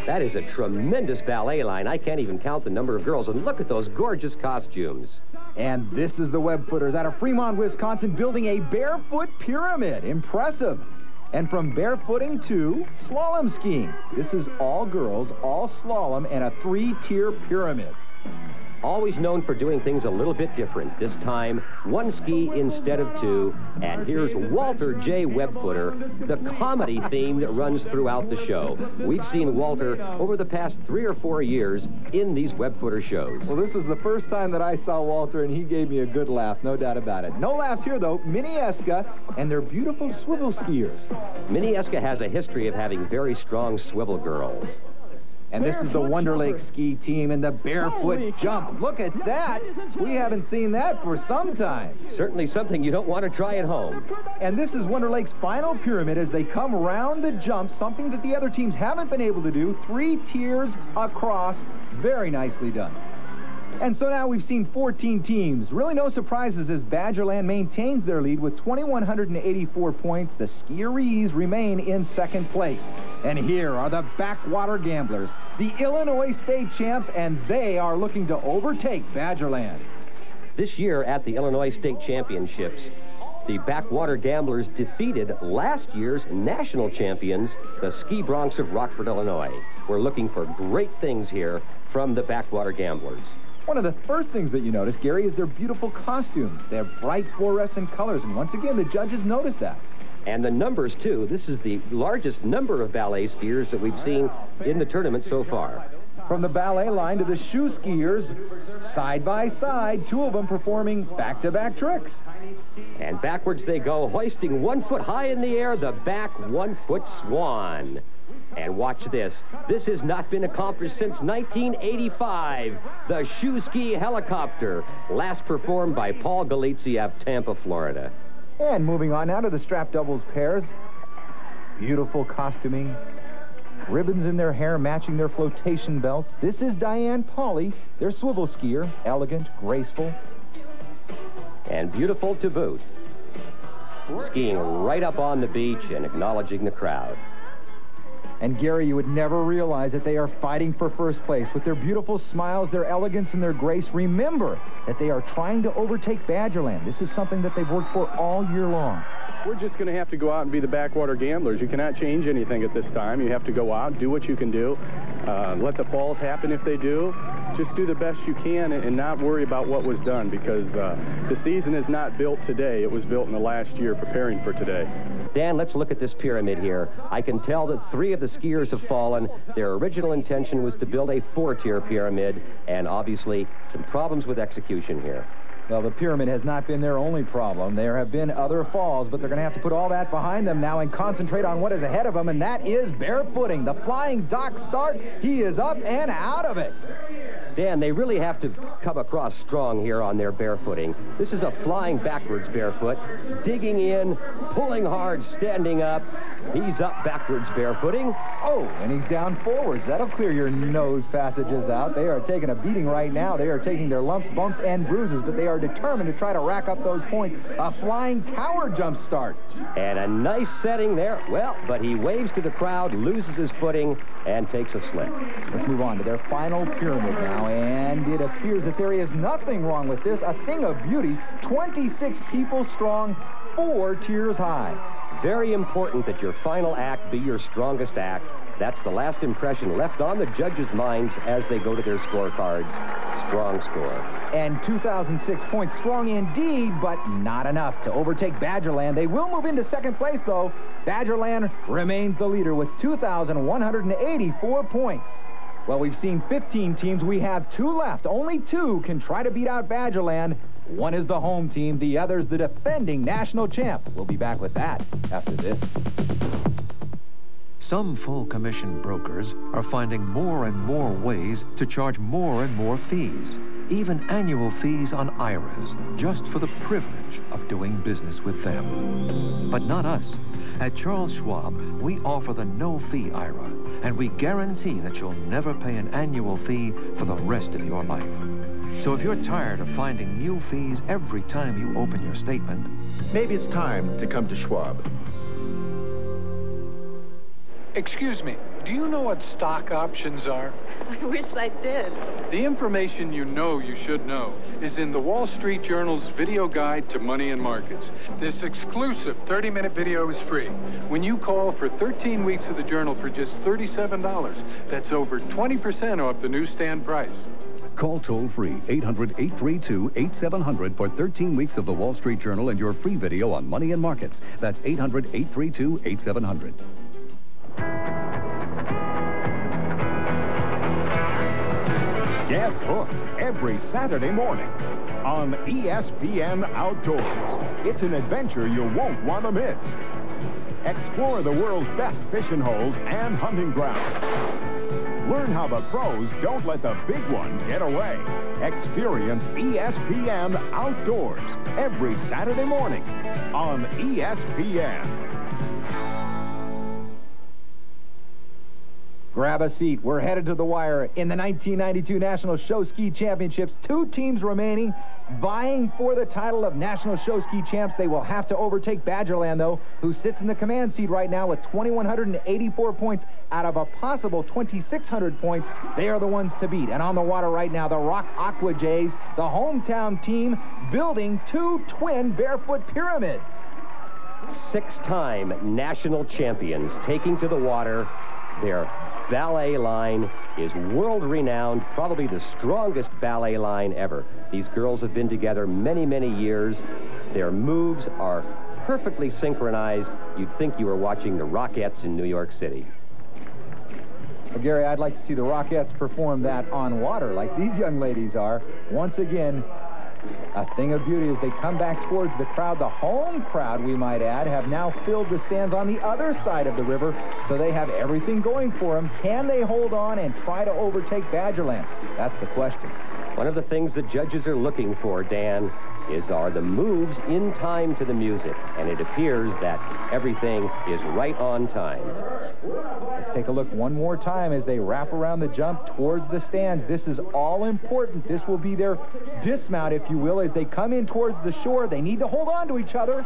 Speaker 3: That is a tremendous ballet line. I can't even count the number of girls, and look at those gorgeous costumes.
Speaker 2: And this is the Web Footers out of Fremont, Wisconsin, building a barefoot pyramid. Impressive. And from barefooting to slalom skiing. This is all girls, all slalom, and a 3-tier pyramid.
Speaker 3: Always known for doing things a little bit different. This time, 1 ski instead of 2. And here's Walter J. Webfooter, the comedy theme that runs throughout the show. We've seen Walter over the past 3 or 4 years in these Webfooter shows.
Speaker 2: Well, this was the first time that I saw Walter, and he gave me a good laugh, no doubt about it. No laughs here, though. Minnieska and their beautiful swivel skiers.
Speaker 3: Minnieska has a history of having very strong swivel girls.
Speaker 2: And this is the Wonder Lake ski team in the barefoot jump. Look at that. We haven't seen that for some time.
Speaker 3: Certainly something you don't want to try at home.
Speaker 2: And this is Wonder Lake's final pyramid as they come around the jump, something that the other teams haven't been able to do. 3 tiers across. Very nicely done.
Speaker 1: And so now we've seen 14 teams. Really no surprises as Badgerland maintains their lead with 2,184 points. The Skierees remain in second place. And here are the Backwater Gamblers, the Illinois State champs, and they are looking to overtake Badgerland.
Speaker 3: This year at the Illinois State Championships, the Backwater Gamblers defeated last year's national champions, the Ski Broncs of Rockford, Illinois. We're looking for great things here from the Backwater Gamblers.
Speaker 1: One of the first things that you notice, Gary, is their beautiful costumes. They have bright fluorescent colors, and once again, the judges noticed that.
Speaker 3: And the numbers, too. This is the largest number of ballet skiers that we've seen in the tournament so far.
Speaker 1: From the ballet line to the shoe skiers, side by side, two of them performing back-to-back tricks.
Speaker 3: And backwards they go, hoisting 1 foot high in the air, the back 1 foot swan. And watch this. This has not been accomplished since 1985. The shoe ski helicopter, last performed by Paul Galizzi of Tampa, Florida.
Speaker 1: And moving on now to the strap doubles pairs. Beautiful costuming. Ribbons in their hair matching their flotation belts. This is Diane Pauley, their swivel skier. Elegant, graceful.
Speaker 3: And beautiful to boot. Skiing right up on the beach and acknowledging the crowd.
Speaker 1: And Gary, you would never realize that they are fighting for first place. With their beautiful smiles, their elegance, and their grace, remember that they are trying to overtake Badgerland. This is something that they've worked for all year long.
Speaker 26: We're just going to have to go out and be the Backwater Gamblers. You cannot change anything at this time. You have to go out, do what you can do, let the falls happen if they do. Just do the best you can and not worry about what was done, because the season is not built today. It was built in the last year preparing for today.
Speaker 3: Dan, let's look at this pyramid here. I can tell that 3 of the skiers have fallen. Their original intention was to build a 4-tier pyramid, and obviously some problems with execution here.
Speaker 1: Well, the pyramid has not been their only problem. There have been other falls, but they're going to have to put all that behind them now and concentrate on what is ahead of them, and that is barefooting. The flying dock start, he is up and out of it.
Speaker 3: Dan, they really have to come across strong here on their barefooting. This is a flying backwards barefoot, digging in, pulling hard, standing up. He's up backwards barefooting.
Speaker 1: Oh, and he's down forwards. That'll clear your nose passages out. They are taking a beating right now. They are taking their lumps, bumps, and bruises, but they are determined to try to rack up those points. A flying tower jump start.
Speaker 3: And a nice setting there. Well, but he waves to the crowd, loses his footing, and takes a slip.
Speaker 1: Let's move on to their final pyramid now, and it appears that there is nothing wrong with this. A thing of beauty, 26 people strong, 4 tiers high.
Speaker 3: Very important that your final act be your strongest act. That's the last impression left on the judges' minds as they go to their scorecards. Strong score.
Speaker 1: And 2,006 points strong indeed, but not enough to overtake Badgerland. They will move into second place, though. Badgerland remains the leader with 2,184 points. Well, we've seen 15 teams. We have 2 left. Only 2 can try to beat out Badgerland. One is the home team. The other's the defending national champ. We'll be back with that after this.
Speaker 10: Some full commission brokers are finding more and more ways to charge more and more fees, even annual fees on IRAs, just for the privilege of doing business with them. But not us. At Charles Schwab, we offer the no-fee IRA, and we guarantee that you'll never pay an annual fee for the rest of your life. So if you're tired of finding new fees every time you open your statement,
Speaker 12: maybe it's time to come to Schwab.
Speaker 11: Excuse me, do you know what stock options are?
Speaker 13: I wish I did.
Speaker 11: The information you know you should know is in the Wall Street Journal's video guide to money and markets. This exclusive 30-minute video is free. When you call for 13 weeks of the journal for just $37, that's over 20% off the newsstand price.
Speaker 15: Call toll-free 800-832-8700 for 13 weeks of the Wall Street Journal and your free video on money and markets. That's 800-832-8700.
Speaker 8: Get hooked every Saturday morning on ESPN Outdoors. It's an adventure you won't want to miss. Explore the world's best fishing holes and hunting grounds. Learn how the pros don't let the big one get away. Experience ESPN Outdoors every Saturday morning on ESPN.
Speaker 1: Grab a seat. We're headed to the wire in the 1992 National Show Ski Championships. 2 teams remaining, vying for the title of National Show Ski Champs. They will have to overtake Badgerland, though, who sits in the command seat right now with 2,184 points out of a possible 2,600 points. They are the ones to beat. And on the water right now, the Rock Aqua Jays, the hometown team, building 2 twin barefoot pyramids.
Speaker 3: 6-time national champions taking to the water. Their ballet line is world-renowned, probably the strongest ballet line ever. These girls have been together many, many years. Their moves are perfectly synchronized. You'd think you were watching the Rockettes in New York City.
Speaker 1: Well, Gary, I'd like to see the Rockettes perform that on water like these young ladies are. Once again, a thing of beauty as they come back towards the crowd. The home crowd, we might add, have now filled the stands on the other side of the river, so they have everything going for them. Can they hold on and try to overtake Badgerland? That's the question.
Speaker 3: One of the things the judges are looking for, Dan, are the moves in time to the music, and it appears that everything is right on time.
Speaker 1: Let's take a look one more time as they wrap around the jump towards the stands. This is all important. This will be their dismount, if you will, as they come in towards the shore. They need to hold on to each other.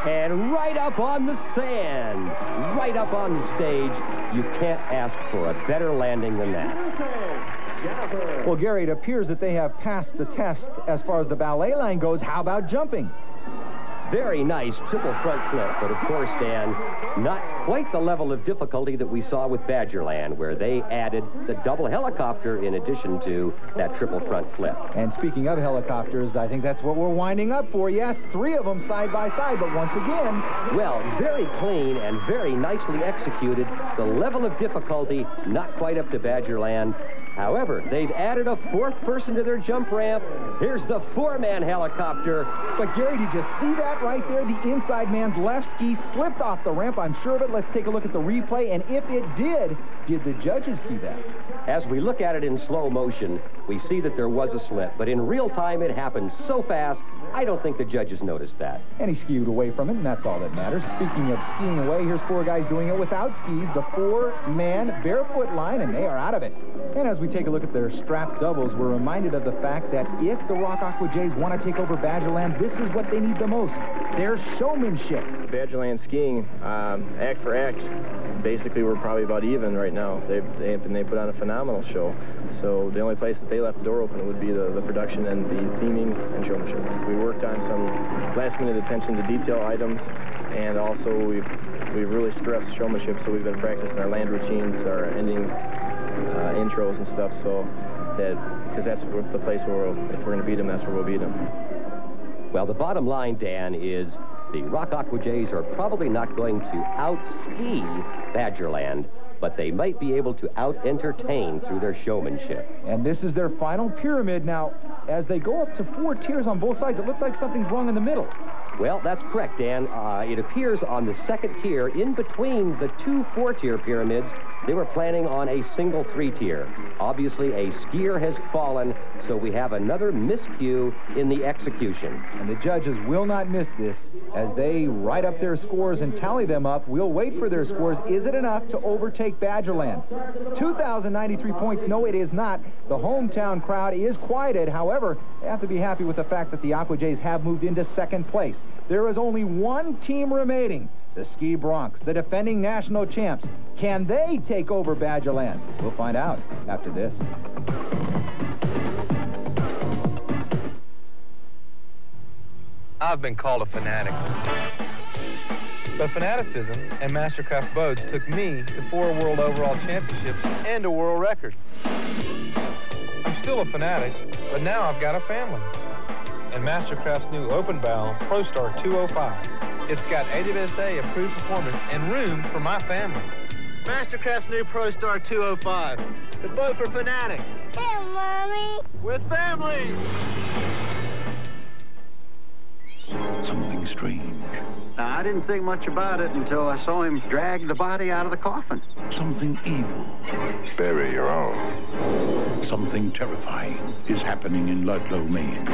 Speaker 3: And right up on the sand, right up on the stage, you can't ask for a better landing than that.
Speaker 1: Well, Gary, it appears that they have passed the test as far as the ballet line goes. How about jumping?
Speaker 3: Very nice triple front flip, but of course, Dan, not quite the level of difficulty that we saw with Badgerland, where they added the double helicopter in addition to that triple front flip.
Speaker 1: And speaking of helicopters, I think that's what we're winding up for. Yes, 3 of them side by side, but once again...
Speaker 3: Well, very clean and very nicely executed. The level of difficulty, not quite up to Badgerland. However, they've added a 4th person to their jump ramp. Here's the 4-man helicopter.
Speaker 1: But, Gary, did you see that right there? The inside man's left ski slipped off the ramp. I'm sure of it. Let's take a look at the replay. And if it did the judges see that?
Speaker 3: As we look at it in slow motion, we see that there was a slip. But in real time, it happened so fast, I don't think the judges noticed that.
Speaker 1: And he skied away from it, and that's all that matters. Speaking of skiing away, here's 4 guys doing it without skis. The 4-man barefoot line, and they are out of it. And as we take a look at their strap doubles, we're reminded of the fact that if the Rock Aqua Jays want to take over Badgerland, this is what they need the most, their showmanship.
Speaker 24: Badgerland skiing, act for act, basically we're probably about even right now. They put on a phenomenal show. So the only place that they left the door open would be the production and the theming and showmanship. We worked on some last-minute attention to detail items, and also we've really stressed showmanship, so we've been practicing our land routines, our ending intros and stuff, so that, because that's the place where if we're going to beat them, that's where we'll beat them.
Speaker 3: Well, the bottom line, Dan, is the Rock Aqua Jays are probably not going to out-ski Badgerland, but they might be able to out-entertain through their showmanship.
Speaker 1: And this is their final pyramid. Now, as they go up to 4 tiers on both sides, it looks like something's wrong in the middle.
Speaker 3: Well, that's correct, Dan. It appears on the 2nd tier, in between the 2 4-tier pyramids, they were planning on a single 3-tier. Obviously, a skier has fallen, so we have another miscue in the execution.
Speaker 1: And the judges will not miss this as they write up their scores and tally them up. We'll wait for their scores. Is it enough to overtake Badgerland? 2,093 points. No, it is not. The hometown crowd is quieted. However, they have to be happy with the fact that the Aqua Jays have moved into 2nd place. There is only 1 team remaining, the Ski Broncs, the defending national champs. Can they take over Badgerland? We'll find out after this.
Speaker 13: I've been called a fanatic. But fanaticism and Mastercraft boats took me to 4 world overall championships and a world record. I'm still a fanatic, but now I've got a family. And Mastercraft's new open bow ProStar 205. It's got AWSA approved performance and room for my family.
Speaker 16: Mastercraft's new ProStar 205. The boat for fanatics.
Speaker 7: Hey, Mommy.
Speaker 16: With families.
Speaker 22: Something strange.
Speaker 17: Now, I didn't think much about it until I saw him drag the body out of the coffin.
Speaker 22: Something evil.
Speaker 12: Bury your own.
Speaker 22: Something terrifying is happening in Ludlow, Maine.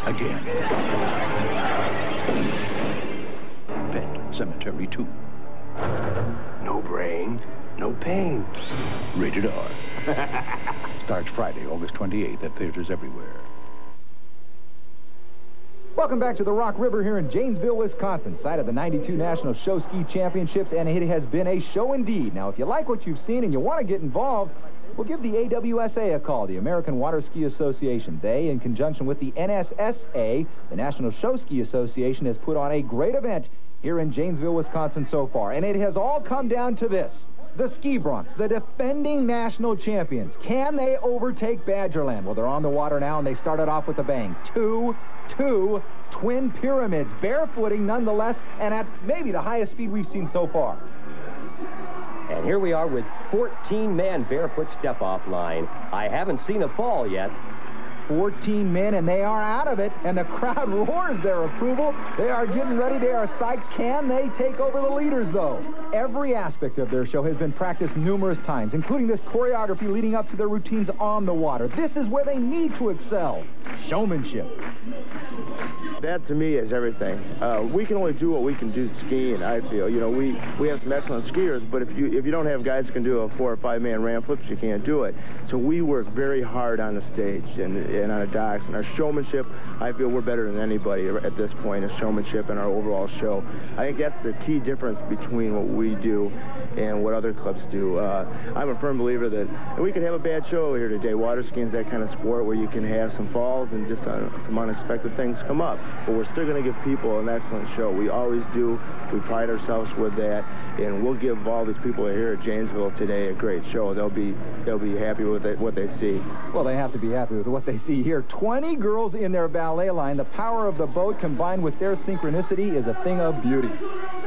Speaker 22: Again. Pet Cemetery 2.
Speaker 12: No brain, no pain.
Speaker 22: Rated R. Starts Friday, August 28th at theaters everywhere.
Speaker 1: Welcome back to the Rock River here in Janesville, Wisconsin, site of the 92 National Show Ski Championships, and it has been a show indeed. Now, if you like what you've seen and you want to get involved, we'll give the AWSA a call, the American Water Ski Association. They, in conjunction with the NSSA, the National Show Ski Association, has put on a great event here in Janesville, Wisconsin so far, and it has all come down to this. The Ski Broncs, the defending national champions. Can they overtake Badgerland? Well, they're on the water now, and they started off with a bang. Two twin pyramids, barefooting nonetheless, and at maybe the highest speed we've seen so far.
Speaker 3: And here we are with 14-man barefoot step-off line. I haven't seen a fall yet.
Speaker 1: 14 men, and they are out of it, and the crowd roars their approval. They are getting ready. They are psyched. Can they take over the leaders, though? Every aspect of their show has been practiced numerous times, including this choreography leading up to their routines on the water. This is where they need to excel. Showmanship.
Speaker 4: That, to me, is everything. We can only do what we can do skiing, I feel. You know, we have some excellent skiers, but if you don't have guys who can do a 4 or 5 man ramp flips, you can't do it. So we work very hard on the stage and on the docks, and our showmanship, I feel we're better than anybody at this point, is showmanship and our overall show. I think that's the key difference between what we do and what other clubs do. I'm a firm believer that we can have a bad show here today. Water skiing is that kind of sport where you can have some falls and just some unexpected things come up. But we're still going to give people an excellent show. We always do. We pride ourselves with that, and we'll give all these people here at Janesville today a great show. They'll be happy with what they see.
Speaker 1: Well, they have to be happy with what they see here. 20 girls in their ballet line. The power of the boat combined with their synchronicity is a thing of beauty.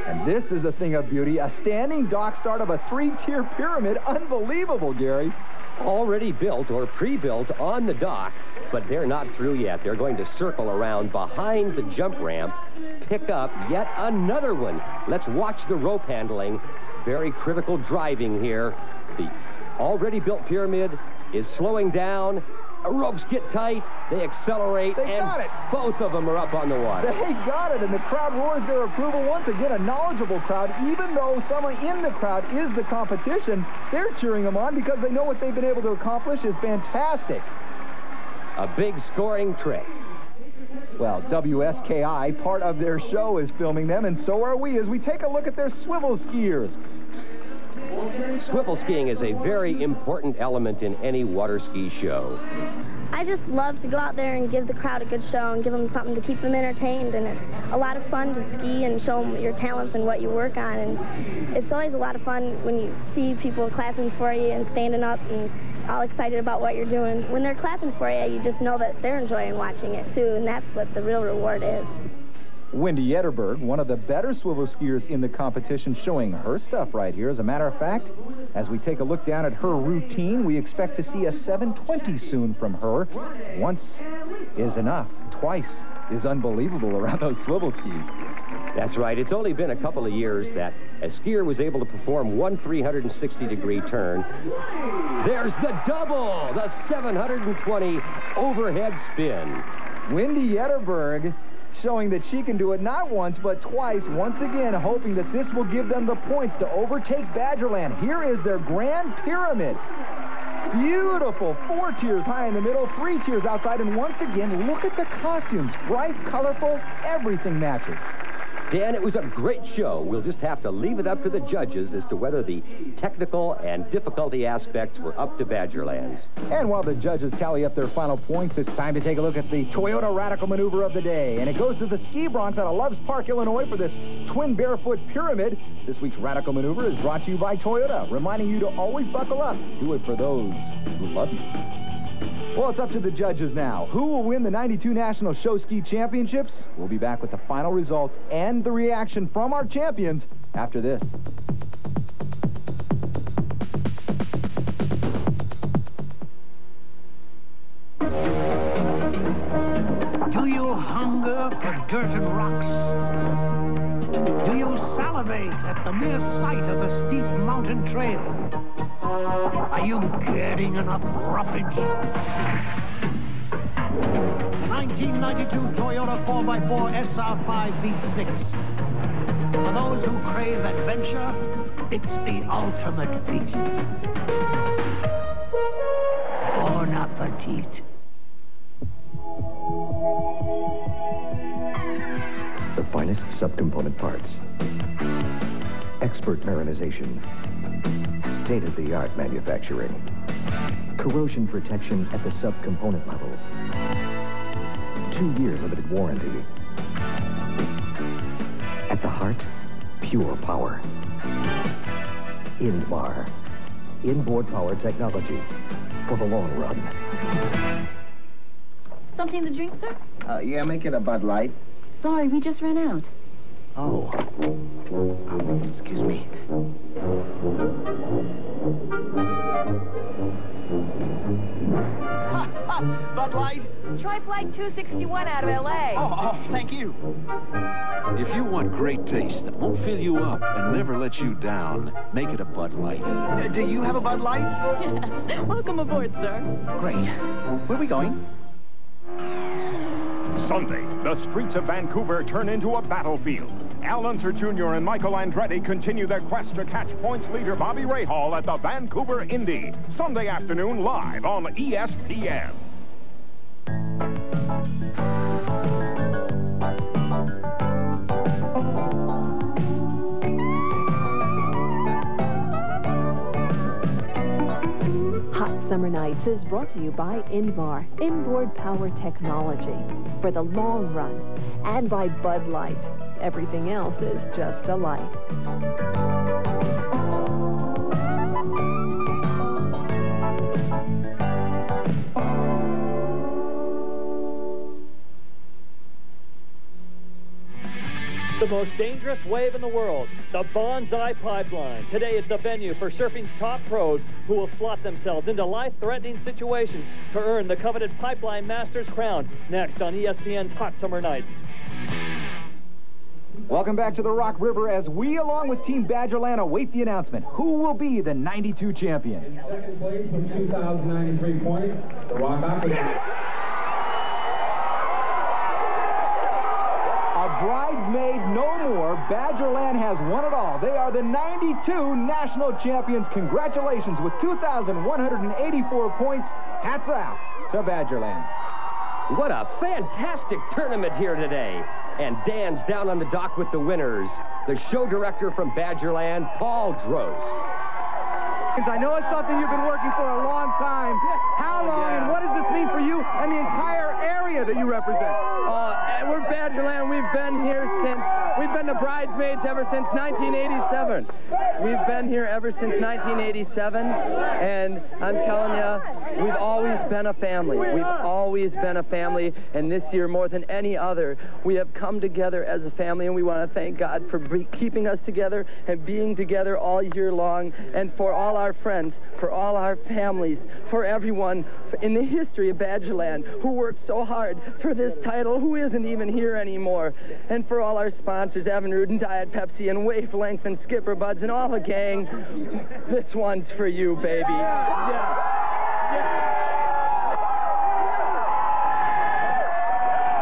Speaker 1: And this is a thing of beauty. A standing dock start of a 3-tier pyramid. Unbelievable, Gary.
Speaker 3: Already built or pre-built on the dock, but they're not through yet. They're going to circle around behind the jump ramp, pick up yet another one. Let's watch the rope handling. Very critical driving here. The already built pyramid is slowing down. Ropes get tight, they accelerate, and both of them are up on the water.
Speaker 1: They got it, and the crowd roars their approval. Once again, a knowledgeable crowd. Even though someone in the crowd is the competition, they're cheering them on because they know what they've been able to accomplish is fantastic.
Speaker 3: A big scoring trick.
Speaker 1: Well, WSKI, part of their show, is filming them, and so are we as we take a look at their swivel skiers.
Speaker 3: Swivel skiing is a very important element in any water ski show.
Speaker 5: I just love to go out there and give the crowd a good show and give them something to keep them entertained, and it's a lot of fun to ski and show them your talents and what you work on, and it's always a lot of fun when you see people clapping for you and standing up and all excited about what you're doing. When they're clapping for you, you just know that they're enjoying watching it too, and that's what the real reward is.
Speaker 1: Wendy Yetterberg, one of the better swivel skiers in the competition, showing her stuff right here. As a matter of fact, as we take a look down at her routine, we expect to see a 720 soon from her. Once is enough. Twice is unbelievable around those swivel skis.
Speaker 3: That's right. It's only been a couple of years that a skier was able to perform one 360-degree turn. There's the double, the 720 overhead spin.
Speaker 1: Wendy Yetterberg showing that she can do it not once but twice, once again hoping that this will give them the points to overtake Badgerland. Here is their Grand Pyramid. Beautiful, 4 tiers high in the middle, 3 tiers outside, and once again, look at the costumes. Bright, colorful, everything matches.
Speaker 3: Dan, it was a great show. We'll just have to leave it up to the judges as to whether the technical and difficulty aspects were up to Badgerland.
Speaker 1: And while the judges tally up their final points, it's time to take a look at the Toyota Radical Maneuver of the day. And it goes to the Ski Broncs out of Loves Park, Illinois for this twin barefoot pyramid. This week's Radical Maneuver is brought to you by Toyota, reminding you to always buckle up. Do it for those who love you. Well, it's up to the judges now. Who will win the 92 National Show Ski Championships? We'll be back with the final results and the reaction from our champions after this.
Speaker 18: Do you hunger for dirt and rocks? Do you salivate at the mere sight of a steep mountain trail? Are you getting enough roughage? The 1992 Toyota 4x4 SR5 V6. those who crave adventure, it's the ultimate feast. Bon appetit.
Speaker 6: The finest subcomponent parts. Expert marinization. State-of-the-art manufacturing. Corrosion protection at the subcomponent level. 2-year limited warranty. At the heart, pure power. Indmar. Inboard power technology for the long run.
Speaker 9: Something to drink, sir?
Speaker 17: Yeah, make it a Bud Light.
Speaker 9: Sorry, we just ran out.
Speaker 17: Oh. Excuse me.
Speaker 16: Bud Light?
Speaker 9: Try Flight 261 out of L.A.
Speaker 16: Oh, thank you.
Speaker 19: If you want great taste that won't fill you up and never let you down, make it a Bud Light.
Speaker 16: Do you have a Bud Light?
Speaker 9: Yes. Welcome aboard, sir.
Speaker 16: Great. Where are we going?
Speaker 20: Sunday, the streets of Vancouver turn into a battlefield. Al Unser Jr. and Michael Andretti continue their quest to catch points leader Bobby Rahal at the Vancouver Indy. Sunday afternoon, live on ESPN.
Speaker 21: Hot Summer Nights is brought to you by Inmar, Inboard Power Technology, for the long run, and by Bud Light. Everything else is just a light.
Speaker 23: The most dangerous wave in the world, the Bonsai Pipeline. Today is the venue for surfing's top pros who will slot themselves into life-threatening situations to earn the coveted Pipeline Masters crown. Next on ESPN's Hot Summer Nights.
Speaker 1: Welcome back to the Rock River as we, along with Team Badgerland, await the announcement. Who will be the 92 champion?
Speaker 27: In second place with 2,093 points, the Rock Aqueduct.
Speaker 1: Bridesmaid no more. Badgerland has won it all. They are the 92 national champions. Congratulations with 2,184 points. Hats out to Badgerland.
Speaker 3: What a fantastic tournament here today. And Dan's down on the dock with the winners. The show director from Badgerland, Paul Droz.
Speaker 2: I know it's something you've been working for a long time. How long and what does this mean for you and the entire area that you represent?
Speaker 28: We're Badgerland. We've been here since, we've been the bridesmaids ever since 1987. We've been here ever since 1987, and I'm telling you, we've always been a family. We've always been a family, and this year, more than any other, we have come together as a family, and we want to thank God for keeping us together and being together all year long, and for all our friends, for all our families, for everyone in the history of Badgerland who worked so hard for this title, who isn't even here anymore, and for all our sponsors, Evinrude and Diet Pepsi and Wavelength and Skipper Buds and all the gang. This one's for you, baby. Yes.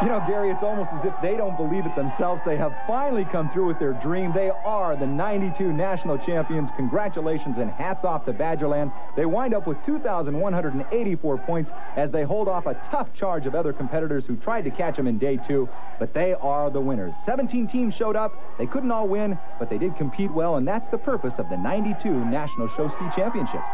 Speaker 1: You know, Gary, it's almost as if they don't believe it themselves. They have finally come through with their dream. They are the 92 national champions. Congratulations and hats off to Badgerland. They wind up with 2,184 points as they hold off a tough charge of other competitors who tried to catch them in day 2, but they are the winners. 17 teams showed up. They couldn't all win, but they did compete well, and that's the purpose of the 92 National Show Ski Championships.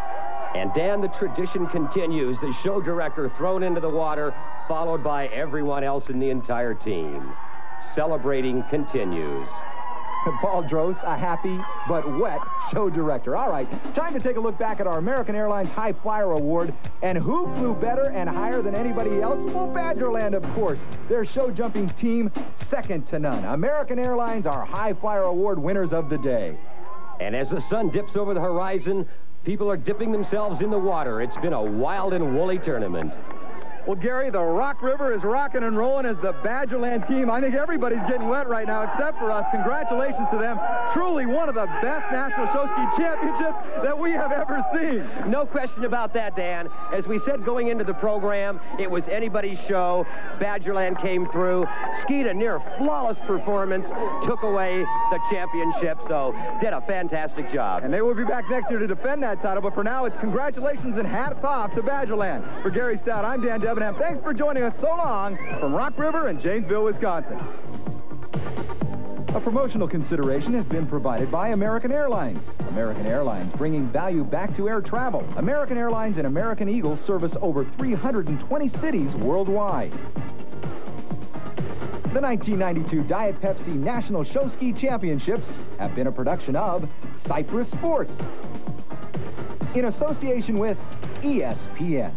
Speaker 3: And Dan, the tradition continues. The show director thrown into the water, followed by everyone else in the entire team. Celebrating continues.
Speaker 1: Paul Droz, a happy but wet show director. All right, time to take a look back at our American Airlines High Flyer Award. And who flew better and higher than anybody else? Well, Badgerland, of course. Their show jumping team, second to none. American Airlines are High Flyer Award winners of the day.
Speaker 3: And as the sun dips over the horizon, people are dipping themselves in the water. It's been a wild and woolly tournament.
Speaker 2: Well, Gary, the Rock River is rocking and rolling as the Badgerland team. I think everybody's getting wet right now except for us. Congratulations to them. Truly one of the best National Show Ski Championships that we have ever seen.
Speaker 3: No question about that, Dan. As we said going into the program, it was anybody's show. Badgerland came through, skied a near flawless performance, took away the championship, so did a fantastic job.
Speaker 2: And they will be back next year to defend that title, but for now, it's congratulations and hats off to Badgerland. For Gary Stout, I'm Dan Debenham. Thanks for joining us so long from Rock River in Janesville, Wisconsin. A promotional consideration has been provided by American Airlines. American Airlines bringing value back to air travel. American Airlines and American Eagle service over 320 cities worldwide. The 1992 Diet Pepsi National Show Ski Championships have been a production of Cypress Sports in association with ESPN.